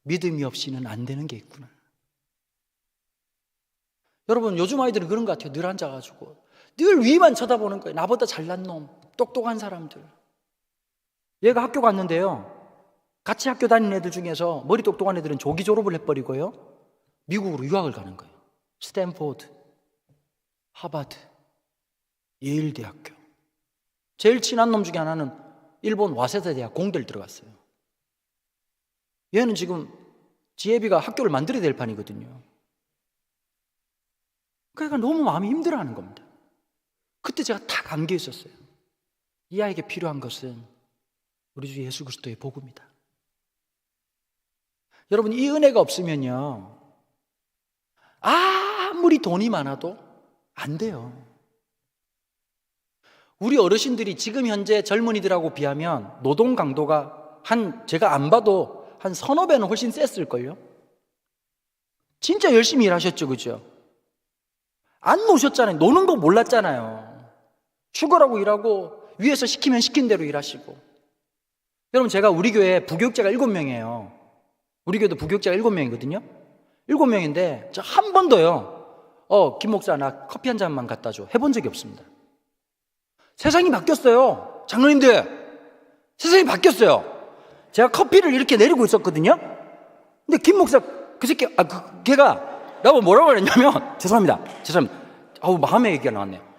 믿음이 없이는 안 되는 게 있구나. 여러분 요즘 아이들은 그런 것 같아요. 늘 앉아가지고 늘 위만 쳐다보는 거예요. 나보다 잘난 놈, 똑똑한 사람들. 얘가 학교 갔는데요. 같이 학교 다니는 애들 중에서 머리 똑똑한 애들은 조기 졸업을 해버리고요. 미국으로 유학을 가는 거예요. 스탠포드, 하버드, 예일 대학교. 제일 친한 놈 중에 하나는 일본 와세다 대학 공대를 들어갔어요. 얘는 지금 지혜비가 학교를 만들어야 될 판이거든요. 그러니까 너무 마음이 힘들어하는 겁니다. 그때 제가 다 감겨 있었어요. 이 아이에게 필요한 것은 우리 주 예수 그리스도의 복음이다. 여러분 이 은혜가 없으면요 아무리 돈이 많아도 안 돼요. 우리 어르신들이 지금 현재 젊은이들하고 비하면 노동 강도가 제가 안 봐도 한 서너 배는 훨씬 셌을걸요. 진짜 열심히 일하셨죠, 그죠? 안 노셨잖아요. 노는 거 몰랐잖아요. 죽으라고 일하고 위에서 시키면 시킨 대로 일하시고. 여러분 제가 우리 교회 부교육자가 7명이에요. 우리 교회도 부교육자가 7명이거든요. 7명인데 저 한 번도요 김 목사 나 커피 한 잔만 갖다 줘 해본 적이 없습니다. 세상이 바뀌었어요. 장로님들 세상이 바뀌었어요. 제가 커피를 이렇게 내리고 있었거든요. 근데 김 목사 그 새끼 걔가 나보고 뭐라고 그랬냐면 죄송합니다. 마음의 얘기가 나왔네요.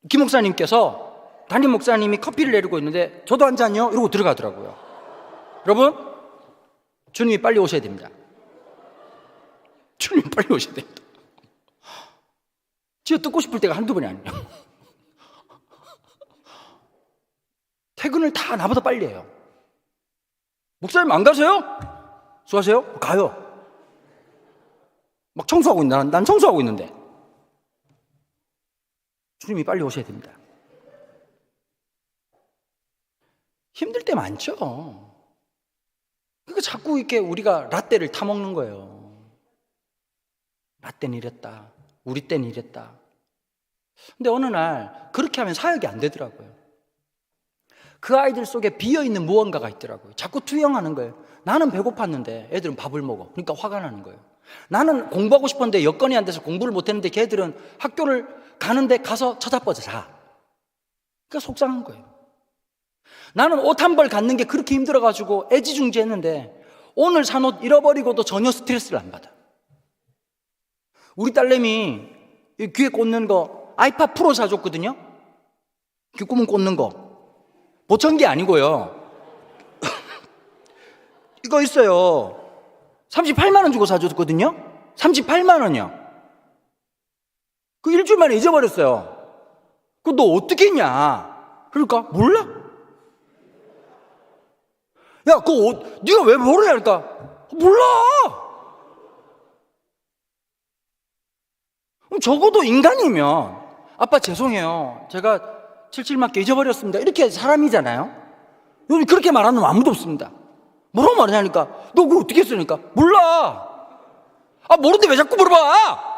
김 목사님께서 담임 목사님이 커피를 내리고 있는데 저도 한 잔요? 이러고 들어가더라고요. 여러분, 주님이 빨리 오셔야 됩니다. 주님이 빨리 오셔야 됩니다. 쥐어 뜯고 싶을 때가 한두 번이 아니에요. 퇴근을 다 나보다 빨리 해요. 목사님 안 가세요? 수고하세요? 가요. 막 청소하고 있는데, 난 청소하고 있는데. 주님이 빨리 오셔야 됩니다. 힘들 때 많죠. 그러니까 자꾸 이렇게 우리가 라떼를 타먹는 거예요. 라떼는 이랬다. 우리 때는 이랬다. 근데 어느 날 그렇게 하면 사역이 안 되더라고요. 그 아이들 속에 비어있는 무언가가 있더라고요. 자꾸 투영하는 거예요. 나는 배고팠는데 애들은 밥을 먹어. 그러니까 화가 나는 거예요. 나는 공부하고 싶었는데 여건이 안 돼서 공부를 못했는데 걔들은 학교를 가는데 가서 쳐다보자 자. 그러니까 속상한 거예요. 나는 옷 한 벌 갖는 게 그렇게 힘들어가지고 애지중지했는데 오늘 산 옷 잃어버리고도 전혀 스트레스를 안 받아. 우리 딸내미 귀에 꽂는 거 아이팟 프로 사줬거든요. 귓구멍 꽂는 거 보청기 아니고요. 이거 있어요. 38만 원 주고 사줬거든요. 38만 원이요. 그 일주일 만에 잊어버렸어요. 그거 너 어떻게 했냐? 그러니까 몰라. 야, 그거 네가 왜 모르냐? 그러니까 몰라. 그럼 적어도 인간이면 아빠 죄송해요. 제가 77맞게 잊어버렸습니다. 이렇게 사람이잖아요. 요즘 그렇게 말하는 놈 아무도 없습니다. 뭐라고 말하냐니까 너 그거 어떻게 했으니까 몰라. 아 모르는데 왜 자꾸 물어봐.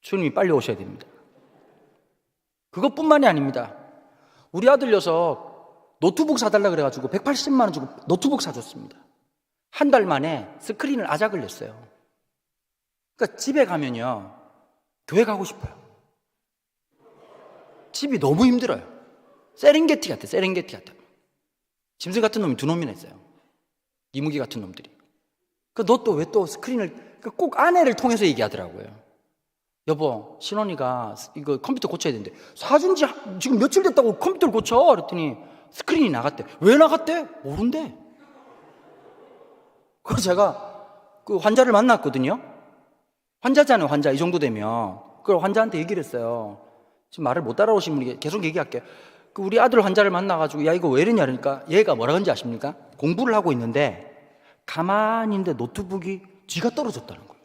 주님이 빨리 오셔야 됩니다. 그것뿐만이 아닙니다. 우리 아들 녀석 노트북 사달라 그래가지고 180만 원 주고 노트북 사줬습니다. 한 달 만에 스크린을 아작을 냈어요. 그러니까 집에 가면요 교회 가고 싶어요. 집이 너무 힘들어요. 세렝게티 같아. 세렝게티 같아. 짐승 같은 놈이 두 놈이나 있어요. 이무기 같은 놈들이. 그 너 또 왜 또 스크린을 꼭 아내를 통해서 얘기하더라고요. 여보, 신혼이가 이거 컴퓨터 고쳐야 되는데 사준 지 지금 며칠 됐다고 컴퓨터를 고쳐? 그랬더니 스크린이 나갔대. 왜 나갔대? 모른대. 그래서 제가 그 환자를 만났거든요. 환자잖아요, 환자. 이 정도 되면. 그걸 환자한테 얘기를 했어요. 지금 말을 못 따라오신 분이 계속 얘기할게요. 그 우리 아들 환자를 만나가지고 야 이거 왜 이러냐 그러니까 얘가 뭐라 그런지 아십니까? 공부를 하고 있는데 가만히 있는데 노트북이 쥐가 떨어졌다는 거예요.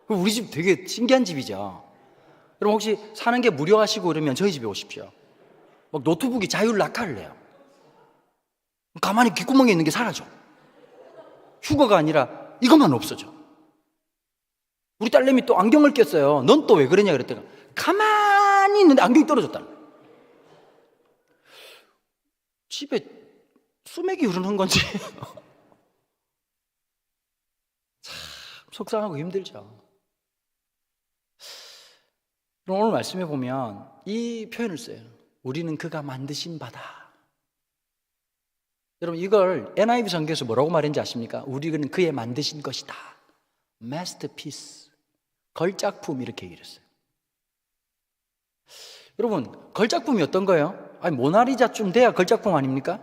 우리 집 되게 신기한 집이죠. 그럼 혹시 사는 게 무료하시고 그러면 저희 집에 오십시오. 막 노트북이 자율 낙하를 해요. 가만히 귓구멍에 있는 게 사라져. 휴거가 아니라 이것만 없어져. 우리 딸내미 또 안경을 꼈어요. 넌 또 왜 그러냐 그랬더니 가만히 있는데 안경이 떨어졌다. 집에 수맥이 흐르는 건지 참 속상하고 힘들죠. 그럼 오늘 말씀해 보면 이 표현을 써요. 우리는 그가 만드신 바다. 여러분 이걸 NIV 성경에서 뭐라고 말했는지 아십니까? 우리는 그의 만드신 것이다. masterpiece. 걸작품 이렇게 얘기를 했어요. 여러분 걸작품이 어떤 거예요? 아니 모나리자쯤 돼야 걸작품 아닙니까?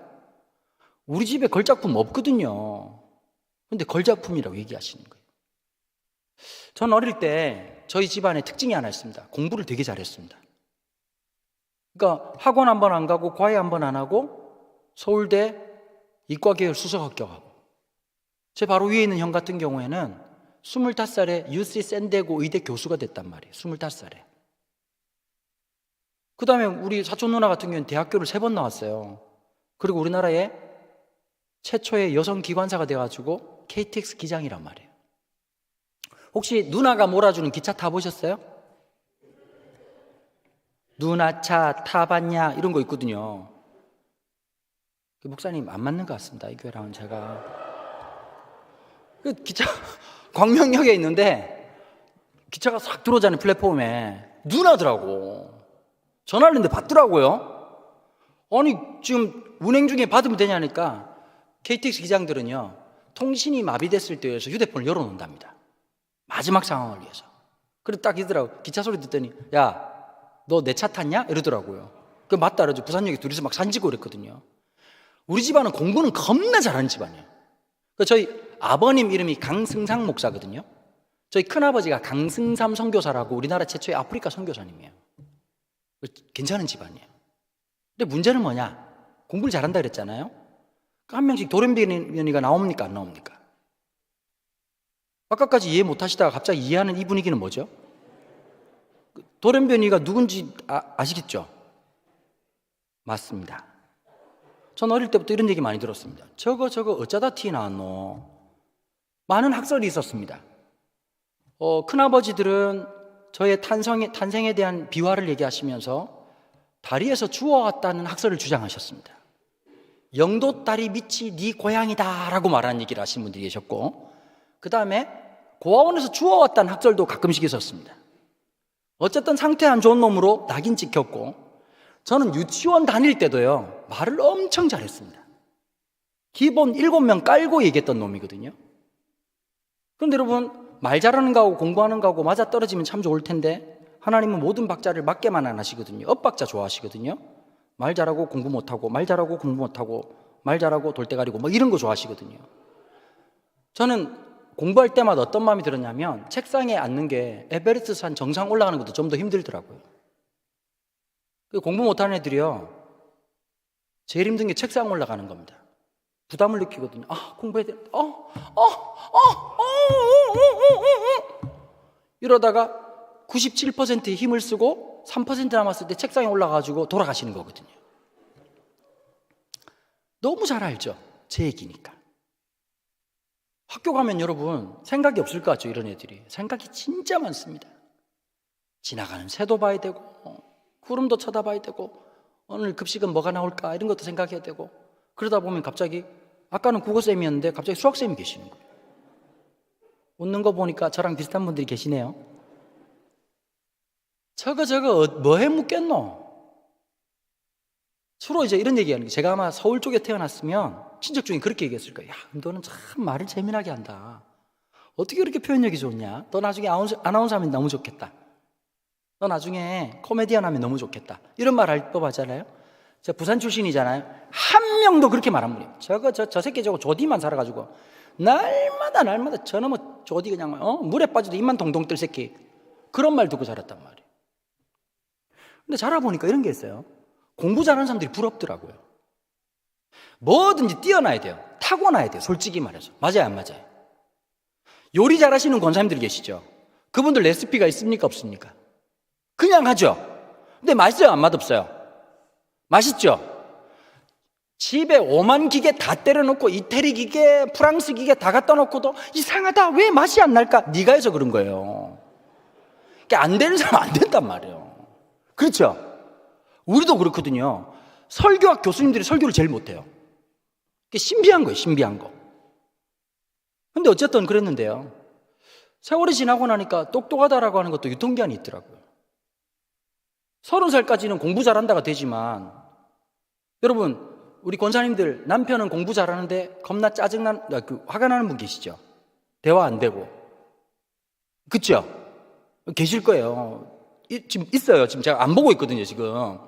우리 집에 걸작품 없거든요. 근데 걸작품이라고 얘기하시는 거예요. 전 어릴 때 저희 집안에 특징이 하나 있습니다. 공부를 되게 잘했습니다. 그러니까 학원 한 번 안 가고 과외 한 번 안 하고 서울대 이과계열 수석 합격하고 제 바로 위에 있는 형 같은 경우에는 25살에 UC 샌디에고 의대 교수가 됐단 말이에요. 25살에. 그 다음에 우리 사촌 누나 같은 경우는 대학교를 3번 나왔어요. 그리고 우리나라의 최초의 여성 기관사가 돼가지고 KTX 기장이란 말이에요. 혹시 누나가 몰아주는 기차 타보셨어요? 누나 차 타봤냐? 이런 거 있거든요. 목사님 안 맞는 것 같습니다. 이 교회랑은 제가. 그 기차 광명역에 있는데 기차가 싹 들어오잖아요. 플랫폼에. 누나더라고. 전화를 했는데 받더라고요. 아니 지금 운행 중에 받으면 되냐니까 KTX 기장들은요 통신이 마비됐을 때에서 휴대폰을 열어놓는답니다. 마지막 상황을 위해서. 그래 딱 이러더라고. 기차 소리 듣더니 야, 너 내 차 탔냐? 이러더라고요. 그 맞다 그러죠. 부산역에 둘이서 막 산지고 그랬거든요. 우리 집안은 공부는 겁나 잘하는 집안이에요. 저희 아버님 이름이 강승상 목사거든요. 저희 큰아버지가 강승삼 선교사라고 우리나라 최초의 아프리카 선교사님이에요. 괜찮은 집안이에요. 근데 문제는 뭐냐? 공부를 잘한다 그랬잖아요. 한 명씩 돌연변이가 나옵니까? 안 나옵니까? 아까까지 이해 못하시다가 갑자기 이해하는 이 분위기는 뭐죠? 돌연변이가 누군지 아시겠죠? 맞습니다. 전 어릴 때부터 이런 얘기 많이 들었습니다. 저거 어쩌다 티 나왔노? 많은 학설이 있었습니다. 큰아버지들은 저의 탄생에 대한 비화를 얘기하시면서 다리에서 주워왔다는 학설을 주장하셨습니다. 영도 다리 밑이 네 고향이다 라고 말하는 얘기를 하시는 분들이 계셨고, 그 다음에 고아원에서 주워왔다는 학설도 가끔씩 있었습니다. 어쨌든 상태 안 좋은 놈으로 낙인 찍혔고, 저는 유치원 다닐 때도요 말을 엄청 잘했습니다. 기본 7명 깔고 얘기했던 놈이거든요. 그런데 여러분, 말 잘하는 거하고 공부하는 거하고 맞아떨어지면 참 좋을 텐데 하나님은 모든 박자를 맞게만 안 하시거든요. 엇박자 좋아하시거든요. 말 잘하고 공부 못하고, 말 잘하고 공부 못하고, 말 잘하고 돌대가리고 뭐 이런 거 좋아하시거든요. 저는 공부할 때마다 어떤 마음이 들었냐면, 책상에 앉는 게 에베레스트 산 정상 올라가는 것도 좀 더 힘들더라고요. 공부 못하는 애들이요 제일 힘든 게 책상 올라가는 겁니다. 부담을 느끼거든요. 아, 공부해야 돼. 이러다가 97%의 힘을 쓰고 3% 남았을 때 책상에 올라가지고 돌아가시는 거거든요. 너무 잘 알죠? 제 얘기니까. 학교 가면 여러분 생각이 없을 것 같죠? 이런 애들이 생각이 진짜 많습니다. 지나가는 새도 봐야 되고, 구름도 쳐다봐야 되고, 오늘 급식은 뭐가 나올까 이런 것도 생각해야 되고, 그러다 보면 갑자기 아까는 국어쌤이었는데 갑자기 수학쌤이 계시는 거예요. 웃는 거 보니까 저랑 비슷한 분들이 계시네요. 저거 뭐해 묻겠노? 주로 이제 이런 얘기하는 게, 제가 아마 서울 쪽에 태어났으면 친척 중에 그렇게 얘기했을 거예요. 야, 너는 참 말을 재미나게 한다. 어떻게 그렇게 표현력이 좋냐? 너 나중에 아나운서 하면 너무 좋겠다. 너 나중에 코미디언 하면 너무 좋겠다. 이런 말 할 법하잖아요. 제가 부산 출신이잖아요. 한 명도 그렇게 말 안 해요. 저 새끼 저거 조디만 살아가지고 날마다 저놈의 조디 그냥 물에 빠져도 입만 동동 뜰 새끼, 그런 말 듣고 자랐단 말이에요. 근데 자라보니까 이런 게 있어요. 공부 잘하는 사람들이 부럽더라고요. 뭐든지 뛰어나야 돼요. 타고나야 돼요. 솔직히 말해서. 맞아요, 안 맞아요? 요리 잘하시는 권사님들 계시죠? 그분들 레시피가 있습니까, 없습니까? 그냥 하죠. 근데 맛있어요, 안 맛없어요? 맛있죠? 집에 5만 기계 다 때려놓고 이태리 기계, 프랑스 기계 다 갖다 놓고도 이상하다, 왜 맛이 안 날까? 네가 해서 그런 거예요. 그러니까 안 되는 사람 안 된단 말이에요. 그렇죠? 우리도 그렇거든요. 설교학 교수님들이 설교를 제일 못해요. 그게 신비한 거예요, 신비한 거. 근데 어쨌든 그랬는데요, 세월이 지나고 나니까 똑똑하다라고 하는 것도 유통기한이 있더라고요. 30살까지는 공부 잘한다가 되지만, 여러분 우리 권사님들 남편은 공부 잘하는데 겁나 화가 나는 분 계시죠? 대화 안 되고. 그쵸? 계실 거예요. 지금 있어요. 지금 제가 안 보고 있거든요, 지금.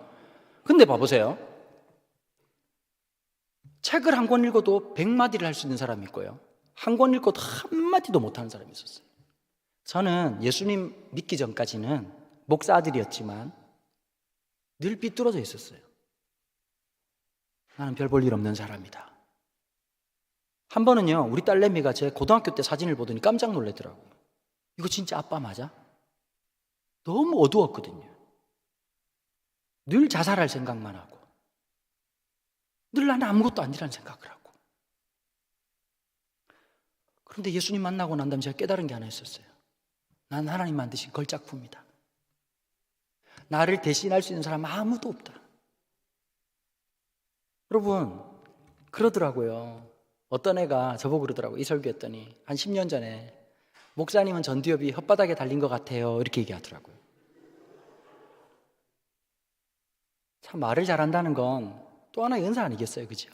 근데 봐보세요. 책을 한 권 읽어도 100마디를 할 수 있는 사람이 있고요, 한 권 읽어도 한마디도 못하는 사람이 있었어요. 저는 예수님 믿기 전까지는 목사 아들이었지만 늘 삐뚤어져 있었어요. 나는 별 볼 일 없는 사람이다. 한 번은요, 우리 딸내미가 제 고등학교 때 사진을 보더니 깜짝 놀라더라고요. 이거 진짜 아빠 맞아? 너무 어두웠거든요. 늘 자살할 생각만 하고, 늘 나는 아무것도 아니라는 생각을 하고. 그런데 예수님 만나고 난 다음에 제가 깨달은 게 하나 있었어요. 난 하나님 만드신 걸작품이다. 나를 대신할 수 있는 사람은 아무도 없다. 여러분, 그러더라고요. 어떤 애가 저보고 그러더라고요. 이 설교했더니 한 10년 전에, 목사님은 전두엽이 혓바닥에 달린 것 같아요, 이렇게 얘기하더라고요. 참 말을 잘한다는 건 또 하나의 은사 아니겠어요, 그죠?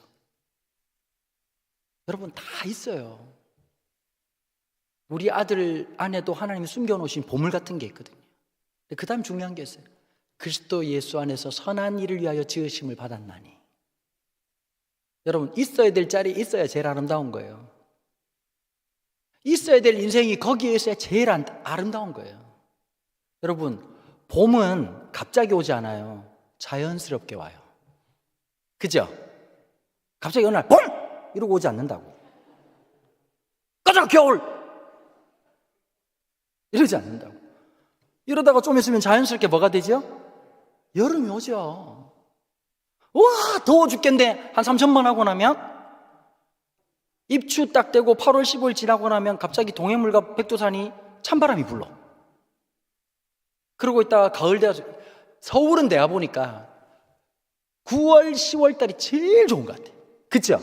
여러분 다 있어요. 우리 아들 안에도 하나님이 숨겨놓으신 보물 같은 게 있거든요. 그 다음 중요한 게 있어요. 그리스도 예수 안에서 선한 일을 위하여 지으심을 받았나니. 여러분, 있어야 될 자리에 있어야 제일 아름다운 거예요. 있어야 될 인생이 거기에 있어야 제일 아름다운 거예요. 여러분, 봄은 갑자기 오지 않아요. 자연스럽게 와요. 그죠? 갑자기 어느 날 봄! 이러고 오지 않는다고. 가자 겨울! 이러지 않는다고. 이러다가 좀 있으면 자연스럽게 뭐가 되죠? 여름이 오죠. 와, 더워 죽겠는데 한 3천번 하고 나면, 입추 딱 되고 8월 15일 지나고 나면 갑자기 동해물과 백두산이 찬바람이 불러. 그러고 있다가 가을 돼서, 서울은 내가 보니까 9월, 10월 달이 제일 좋은 것 같아. 그쵸?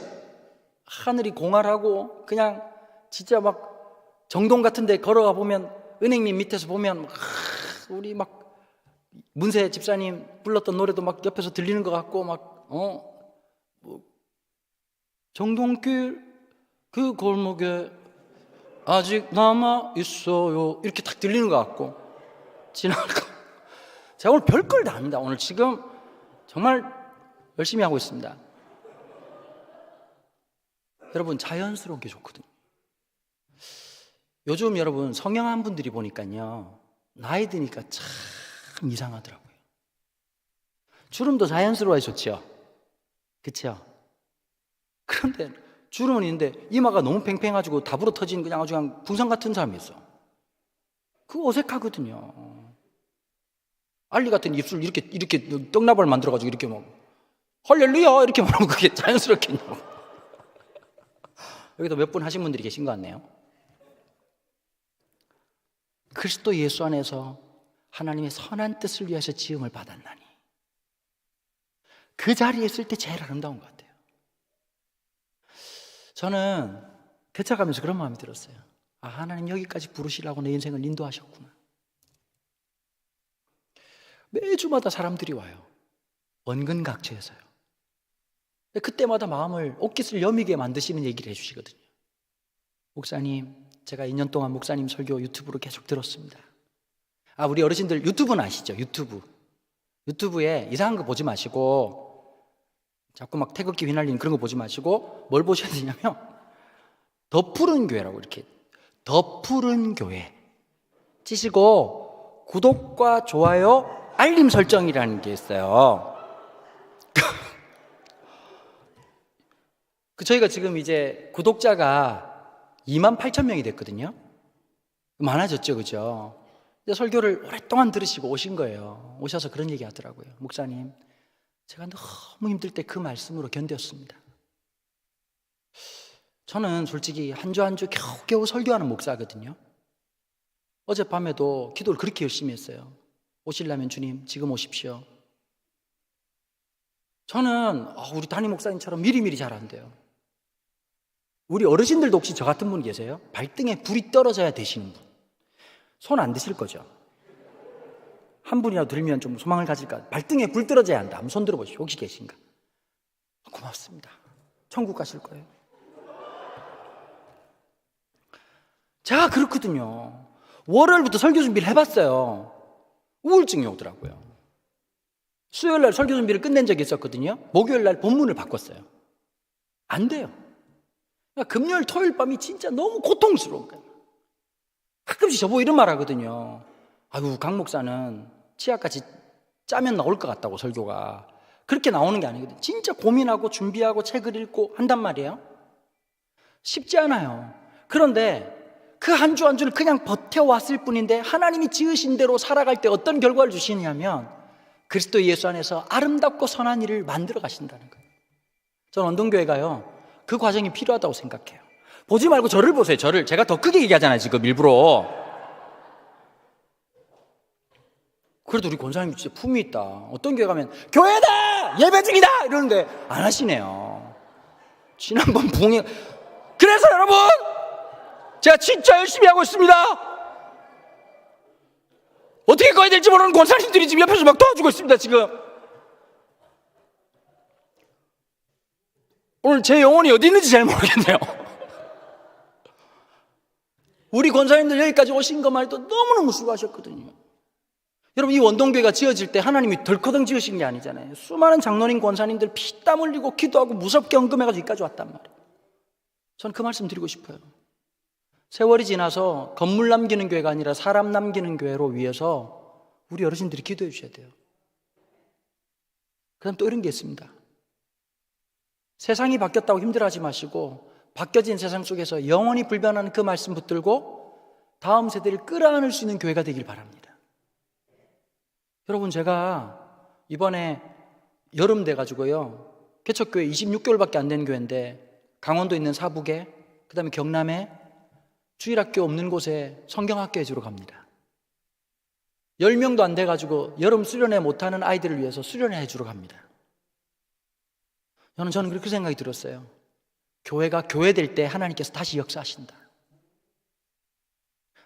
하늘이 공활하고 그냥 진짜 막 정동 같은 데 걸어가 보면, 은행잎 밑에서 보면 우리 막 문세 집사님 불렀던 노래도 막 옆에서 들리는 것 같고, 막 뭐 정동길 그 골목에 아직 남아 있어요 이렇게 딱 들리는 것 같고 지나가. 제가 오늘 별걸 다 합니다. 오늘 지금 정말 열심히 하고 있습니다. 여러분, 자연스러운 게 좋거든요. 요즘 여러분 성형한 분들이 보니까요, 나이 드니까 참 이상하더라고요. 주름도 자연스러워야 좋죠. 그렇죠? 그런데 주름은 있는데 이마가 너무 팽팽해가지고 다부러 터진 그냥 아주 그냥 풍선 같은 사람이 있어. 그거 어색하거든요. 알리 같은 입술 이렇게 떡나발 만들어가지고 이렇게 막 할렐루야 이렇게 말하면 그게 자연스럽겠냐고. 여기도 몇 분 하신 분들이 계신 것 같네요. 그리스도 예수 안에서 하나님의 선한 뜻을 위해서 지음을 받았나니. 그 자리에 있을 때 제일 아름다운 것 같아요. 저는 대처가면서 그런 마음이 들었어요. 아, 하나님 여기까지 부르시려고 내 인생을 인도하셨구나. 매주마다 사람들이 와요. 원근각처에서요. 그때마다 마음을 옷깃을 여미게 만드시는 얘기를 해주시거든요. 목사님, 제가 2년 동안 목사님 설교 유튜브로 계속 들었습니다. 아, 우리 어르신들 유튜브는 아시죠? 유튜브에 이상한 거 보지 마시고, 자꾸 막 태극기 휘날리는 그런 거 보지 마시고 뭘 보셔야 되냐면, 더 푸른 교회라고, 이렇게 더 푸른 교회 치시고 구독과 좋아요 알림 설정이라는 게 있어요. 저희가 지금 이제 구독자가 28,000명이 됐거든요. 많아졌죠, 그죠? 설교를 오랫동안 들으시고 오신 거예요. 오셔서 그런 얘기 하더라고요. 목사님, 제가 너무 힘들 때 그 말씀으로 견뎠습니다. 저는 솔직히 한 주 한 주 겨우겨우 설교하는 목사거든요. 어젯밤에도 기도를 그렇게 열심히 했어요. 오시려면 주님 지금 오십시오. 저는 우리 담임 목사님처럼 미리미리 잘 안 돼요. 우리 어르신들도 혹시 저 같은 분 계세요? 발등에 불이 떨어져야 되시는 분. 손 안 드실 거죠? 한 분이라도 들면 좀 소망을 가질까? 발등에 불 떨어져야 한다. 한번 손 들어보십시오. 혹시 계신가? 고맙습니다. 천국 가실 거예요. 제가 그렇거든요. 월요일부터 설교 준비를 해봤어요. 우울증이 오더라고요. 수요일날 설교 준비를 끝낸 적이 있었거든요. 목요일날 본문을 바꿨어요. 안 돼요. 그러니까 금요일, 토요일 밤이 진짜 너무 고통스러운 거예요. 가끔씩 저보고 이런 말 하거든요. 아이고, 강 목사는 치약같이 짜면 나올 것 같다고, 설교가. 그렇게 나오는 게 아니거든요. 진짜 고민하고 준비하고 책을 읽고 한단 말이에요. 쉽지 않아요. 그런데 그 한 주 한 주를 그냥 버텨왔을 뿐인데, 하나님이 지으신 대로 살아갈 때 어떤 결과를 주시냐면 그리스도 예수 안에서 아름답고 선한 일을 만들어 가신다는 거예요. 저는 원동교회가요, 그 과정이 필요하다고 생각해요. 보지 말고 저를 보세요. 저를. 제가 더 크게 얘기하잖아요, 지금 일부러. 그래도 우리 권사님 진짜 품이 있다. 어떤 교회 가면 교회다! 예배 중이다! 이러는데 안 하시네요. 지난번 부흥회. 그래서 여러분, 제가 진짜 열심히 하고 있습니다. 어떻게 꺼야 될지 모르는 권사님들이 지금 옆에서 막 도와주고 있습니다, 지금. 오늘 제 영혼이 어디 있는지 잘 모르겠네요. 우리 권사님들 여기까지 오신 것만 해도 너무너무 수고하셨거든요. 여러분, 이 원동교회가 지어질 때 하나님이 덜커덩 지으신 게 아니잖아요. 수많은 장로님, 권사님들 피땀 흘리고 기도하고 무섭게 헌금해가지고 여기까지 왔단 말이에요. 저는 그 말씀 드리고 싶어요. 세월이 지나서 건물 남기는 교회가 아니라 사람 남기는 교회로 위해서 우리 어르신들이 기도해 주셔야 돼요. 그 다음 또 이런 게 있습니다. 세상이 바뀌었다고 힘들어하지 마시고 바뀌어진 세상 속에서 영원히 불변하는 그 말씀 붙들고 다음 세대를 끌어안을 수 있는 교회가 되길 바랍니다. 여러분, 제가 이번에 여름 돼가지고요, 개척교회 26개월밖에 안 된 교회인데 강원도 있는 사북에, 그 다음에 경남에 주일학교 없는 곳에 성경학교 해주러 갑니다. 10명도 안 돼가지고 여름 수련회 못하는 아이들을 위해서 수련회 해주러 갑니다. 저는 그렇게 생각이 들었어요. 교회가 교회 될 때 하나님께서 다시 역사하신다.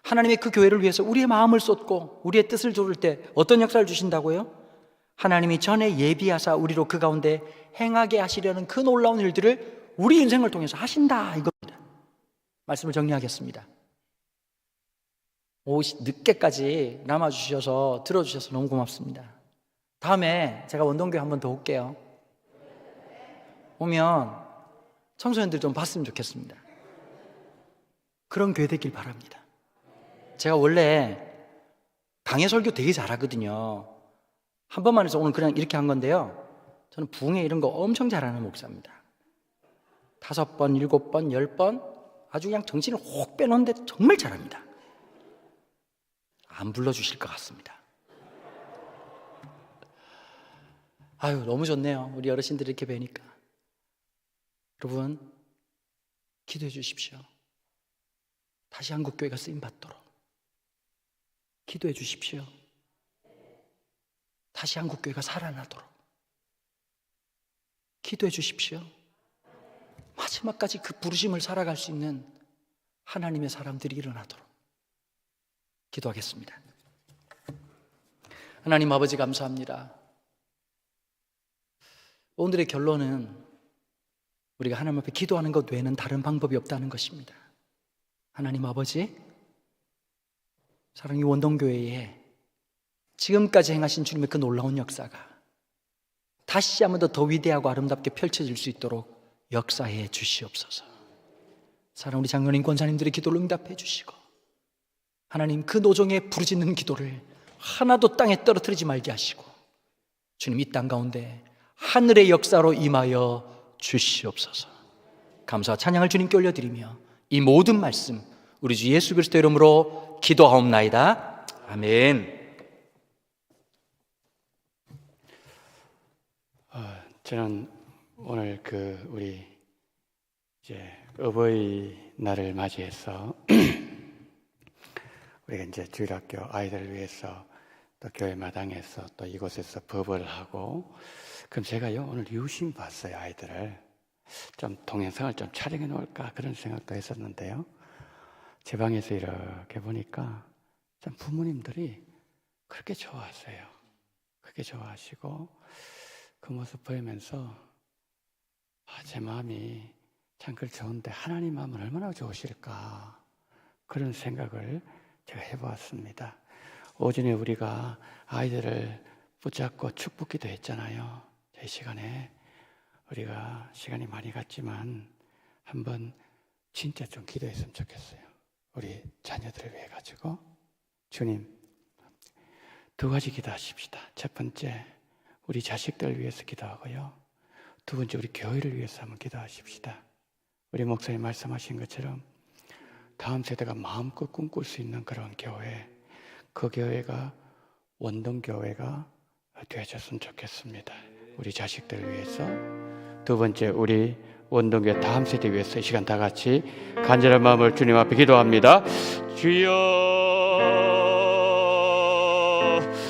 하나님의 그 교회를 위해서 우리의 마음을 쏟고 우리의 뜻을 조를 때 어떤 역사를 주신다고요? 하나님이 전에 예비하사 우리로 그 가운데 행하게 하시려는 그 놀라운 일들을 우리 인생을 통해서 하신다, 이겁니다. 말씀을 정리하겠습니다. 늦게까지 남아주셔서 들어주셔서 너무 고맙습니다. 다음에 제가 원동교회 한 번 더 올게요. 오면 청소년들 좀 봤으면 좋겠습니다. 그런 교회 되길 바랍니다. 제가 원래 강해 설교 되게 잘하거든요. 한 번만 해서 오늘 그냥 이렇게 한 건데요, 저는 부흥회 이런 거 엄청 잘하는 목사입니다. 5번, 7번, 10번 아주 그냥 정신을 혹 빼놓는데 정말 잘합니다. 안 불러주실 것 같습니다. 아유, 너무 좋네요. 우리 어르신들이 이렇게 뵈니까. 여러분, 기도해 주십시오. 다시 한국교회가 쓰임받도록 기도해 주십시오. 다시 한국교회가 살아나도록 기도해 주십시오. 마지막까지 그 부르심을 살아갈 수 있는 하나님의 사람들이 일어나도록 기도하겠습니다. 하나님 아버지, 감사합니다. 오늘의 결론은 우리가 하나님 앞에 기도하는 것 외에는 다른 방법이 없다는 것입니다. 하나님 아버지, 사랑의 원동교회에 지금까지 행하신 주님의 그 놀라운 역사가 다시 한 번 더 위대하고 아름답게 펼쳐질 수 있도록 역사해 주시옵소서. 사랑 우리 장로님, 권사님들의 기도를 응답해 주시고, 하나님 그 노정에 부르짖는 기도를 하나도 땅에 떨어뜨리지 말게 하시고, 주님 이 땅 가운데 하늘의 역사로 임하여 주시옵소서. 감사와 찬양을 주님께 올려드리며 이 모든 말씀 우리 주 예수 그리스도 이름으로 기도하옵나이다. 아멘. 저는 오늘 우리 이제 어버이날을 맞이해서 우리가 이제 주일학교 아이들을 위해서 또 교회 마당에서 또 이곳에서 법을 하고, 그럼 제가요 오늘 유심 봤어요. 아이들을 좀 동영상을 좀 촬영해 놓을까 그런 생각도 했었는데요, 제 방에서 이렇게 보니까 참 부모님들이 그렇게 좋아하세요. 그렇게 좋아하시고 그 모습 보이면서 제 마음이 참 좋은데 하나님 마음은 얼마나 좋으실까 그런 생각을 제가 해보았습니다. 오전에 우리가 아이들을 붙잡고 축복기도 했잖아요. 이 시간에 우리가 시간이 많이 갔지만 한번 진짜 좀 기도했으면 좋겠어요. 우리 자녀들을 위해 가지고 주님, 2가지 기도하십시다. 첫 번째, 우리 자식들을 위해서 기도하고요, 2번째, 우리 교회를 위해서 한번 기도하십시다. 우리 목사님 말씀하신 것처럼 다음 세대가 마음껏 꿈꿀 수 있는 그런 교회, 그 교회가 원동교회가 되어졌으면 좋겠습니다. 우리 자식들을 위해서. 2번째, 우리 원동교회 다음 세대 위해서 이 시간 다 같이 간절한 마음을 주님 앞에 기도합니다. 주여,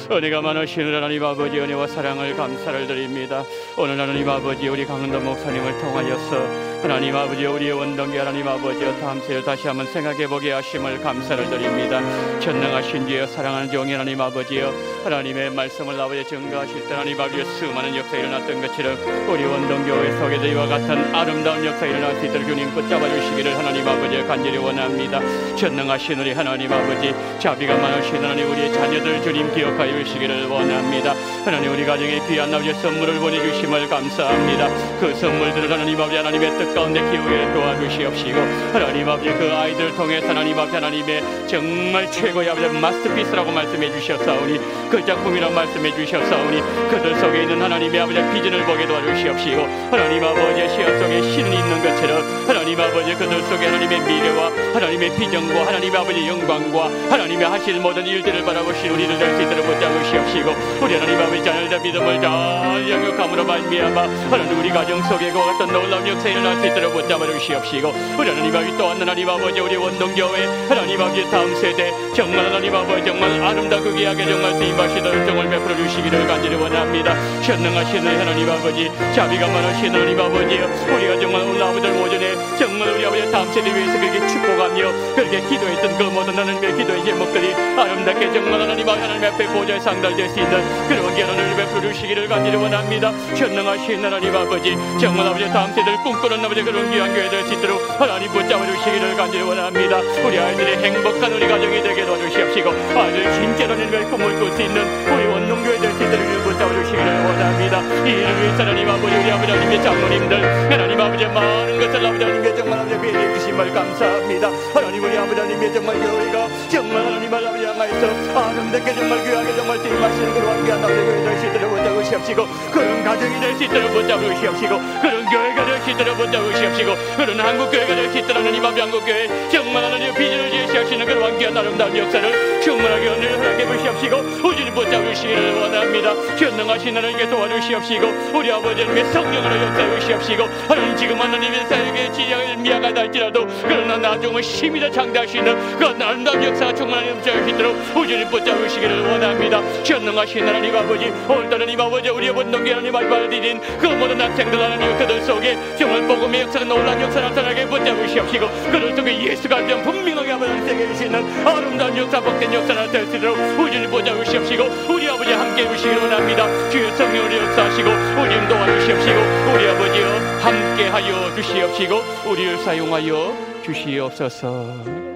은혜가 많으신 하나님 아버지, 은혜와 사랑을 감사를 드립니다. 오늘 하나님 아버지, 우리 강은도 목사님을 통하여서 하나님 아버지, 우리의 원동기 하나님 아버지, 다음 세를 다시 한번 생각해보게 하심을 감사를 드립니다. 전능하신 주여, 사랑하는 종이 하나님 아버지여, 하나님의 말씀을 아버지 증거하실 때 하나님 아버지 수많은 역사가 일어났던 것처럼 우리 원동교회 속에도 이와 같은 아름다운 역사가 일어날 수 있도록 주님 붙잡아 주시기를 하나님 아버지 간절히 원합니다. 전능하신 우리 하나님 아버지, 자비가 많으신 하나님, 우리의 자녀들 주님 기억하여 주시기를 원합니다. 하나님, 우리 가정에 귀한 아버지 선물을 보내주심을 감사합니다. 그 선물들을 하나님 아버지 하나님의 뜻 가운데 기우게 도와주시옵시고, 하나님 아버지 그 아이들을 통해서 하나님 아버지 하나님의 정말 최고의 아버지 마스터피스라고 말씀해 주셨사오니, 그 작품이라고 말씀해 주셨사오니, 그들 속에 있는 하나님의 아버지 비전을 보게 도와주시옵시고, 하나님 아버지의 시야 속에 신이 있는 것처럼 하나님 아버지 그들 속에 하나님의 미래와 하나님의 비전과 하나님의 아버지 영광과 하나님의 하실 모든 일들을 바라보신 우리를 될 수 있도록 붙잡으시옵시고, 우리 하나님 아버지 자녀들의 믿음을 잘 영역함으로 말미암아 하나님 우리 가정 속에 그와 같은 놀라운 역사 일어날 수 있도록 붙잡아 주시옵시고, 우리 하나님 아버지 또한 하나님 아버지 우리 원동교회 하나님 아버지 다음 세대 정말 하나님 아버지 정말 아름답고 귀하게 정말 쓰임하시도록 정말 베풀어 주시기를 간절히 원합니다. 전능하신 하나님 아버지, 자비가 많으신 하나님 아버지여, 우리가 정말 오늘 아버지 오전에 정말 우리 아버지 다음 세대 위해서 그렇게 축복하며 그렇게 기도했던 그 모든 하나님의 기도의 제목들이 아름답게 정말 하나님 앞에 보좌에 상달될 수 있는 그런 기회를 베풀어 주시기를 간절히 원합니다. 전능하신 하나님 아버지, 정말 아버지 다음 세대를 꿈꾸는 아버지 그런 귀한 교회 될 수 있도록 하나님 붙잡아 주시기를 간절히 원합니다. 우리 아이들의 행복한 우리 가정이 되게 도와주시옵시고, 아이들 진짜로 하나님의 꿈을 꿀 수 있는 우리 원동교회 될 수 있도록 붙잡아 주시기를 원합니다. 이 일을 위해서 하나님 아버지 우리 아버지 하나님의 장로님들 하나님 아버지 많은 것을 아버지 하나님께 정말 아버지 배려해 주심을 감사합니다. 하나님 우리 아버지 하나님의 정말 교회가 정말 하나님 아버지 향하여서 아름답게 정말 귀하게 정말 쓰임하시는 그런 귀한 아버지 교회 될 수 있도록 붙잡아 주시옵시고, 그런 가정이 될 수 있도록 붙잡아 주시옵시고, 그런 교회가 될 수 있도록 붙잡아 주시옵시고, 그런 한국교회가 될 수 있도록 하나님 아버지 한국교회 정말 하나님 비전을 제시하시는 그런 귀한 아름다운 역사를 충만하게 은혜를 허락해 주시옵시고, 우주님 붙잡아 주시기를 원합니다. 전능하신 하나님께 도와주시옵시고, 우리 아버지 하나님의 성령으로 역사해 주시옵시고, 하나님 지금 하나님의 사역의 지향을 미약하다 할지라도 그러나 나중에 힘이라 창대하시는 그 아름다운 역사가 충만하게 붙잡을 수 있도록 우주님 붙잡아 주시기를 원합니다. 전능하신 하나님 아버지, 오늘도 하나님 아버지 우리의 원동기 하나님 알바들인 그 모든 학생들 하나님 그들 속에 정말 복음의 역사가 놀라운 역사 나타나게 붙잡아 주시옵시고, 그들 속에 예수가 좀 분명하게 한번 세계 주시는 아름다운 역사 복된 역사 나타날 수 있도록 우주님 붙잡아 주시옵시고, 우리 아버지 함께 해주시기를 원합니다. 주의 성령으로 역사하시고 우리님 도와주시옵시고, 우리 아버지여 함께하여 주시옵시고 우리를 사용하여 주시옵소서.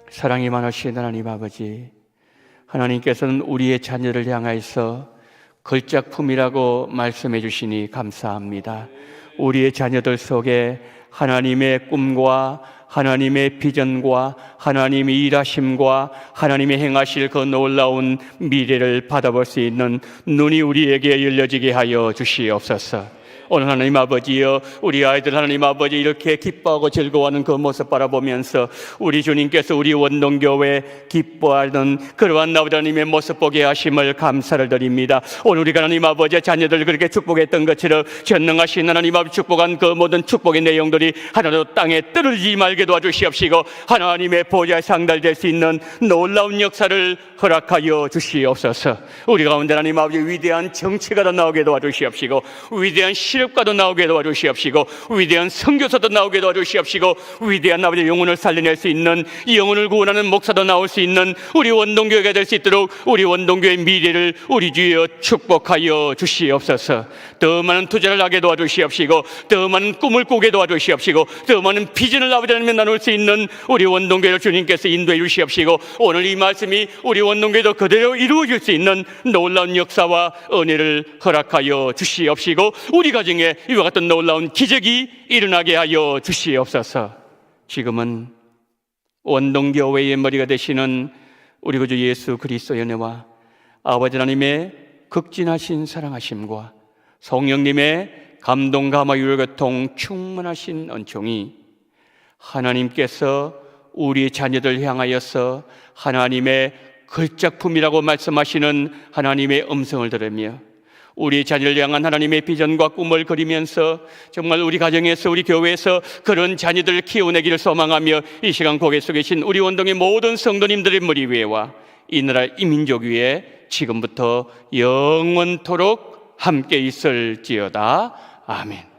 사랑이 많으신 하나님 아버지, 하나님께서는 우리의 자녀를 향하여서 걸작품이라고 말씀해 주시니 감사합니다. 우리의 자녀들 속에 하나님의 꿈과 하나님의 비전과 하나님의 일하심과 하나님의 행하실 그 놀라운 미래를 받아볼 수 있는 눈이 우리에게 열려지게 하여 주시옵소서. 오늘 하나님 아버지여, 우리 아이들 하나님 아버지 이렇게 기뻐하고 즐거워하는 그 모습 바라보면서 우리 주님께서 우리 원동교회 기뻐하는 그러한 아버지 하나님의 모습 보게 하심을 감사를 드립니다. 오늘 우리가 하나님 아버지의 자녀들 그렇게 축복했던 것처럼 전능하신 하나님 아버지 축복한 그 모든 축복의 내용들이 하나도 땅에 떨어지지 말게 도와주시옵시고, 하나님의 보좌에 상달될 수 있는 놀라운 역사를 허락하여 주시옵소서. 우리 가운데 하나님 아버지 위대한 정치가 더 나오게 도와주시옵시고, 위대한 실업가도 나오게 도와주시옵시고, 위대한 선교사도 나오게 도와주시옵시고, 위대한 아버지 영혼을 살려낼 수 있는, 영혼을 구원하는 목사도 나올 수 있는 우리 원동교회가 될 수 있도록 우리 원동교회의 미래를 우리 주여 축복하여 주시옵소서. 더 많은 투자를 하게 도와주시옵시고, 더 많은 꿈을 꾸게 도와주시옵시고, 더 많은 비전을 아버지 하나님 나눌 수 있는 우리 원동교회를 주님께서 인도해 주시옵시고, 오늘 이 말씀이 우리 원동교회도 그대로 이루어질 수 있는 놀라운 역사와 은혜를 허락하여 주시옵시고, 우리 가정에 이와 같은 놀라운 기적이 일어나게 하여 주시옵소서. 지금은 원동교회의 머리가 되시는 우리 구주 예수 그리스도의 은혜와 아버지 하나님의 극진하신 사랑하심과 성령님의 감동 감화 율교통 충만하신 은총이 하나님께서 우리 자녀들 향하여서 하나님의 걸작품이라고 말씀하시는 하나님의 음성을 들으며 우리 자녀를 향한 하나님의 비전과 꿈을 그리면서 정말 우리 가정에서 우리 교회에서 그런 자녀들을 키워내기를 소망하며 이 시간 고개 속에 계신 우리 원동의 모든 성도님들의 머리 위에와 이 나라 이 민족 위에 지금부터 영원토록 함께 있을지어다. 아멘.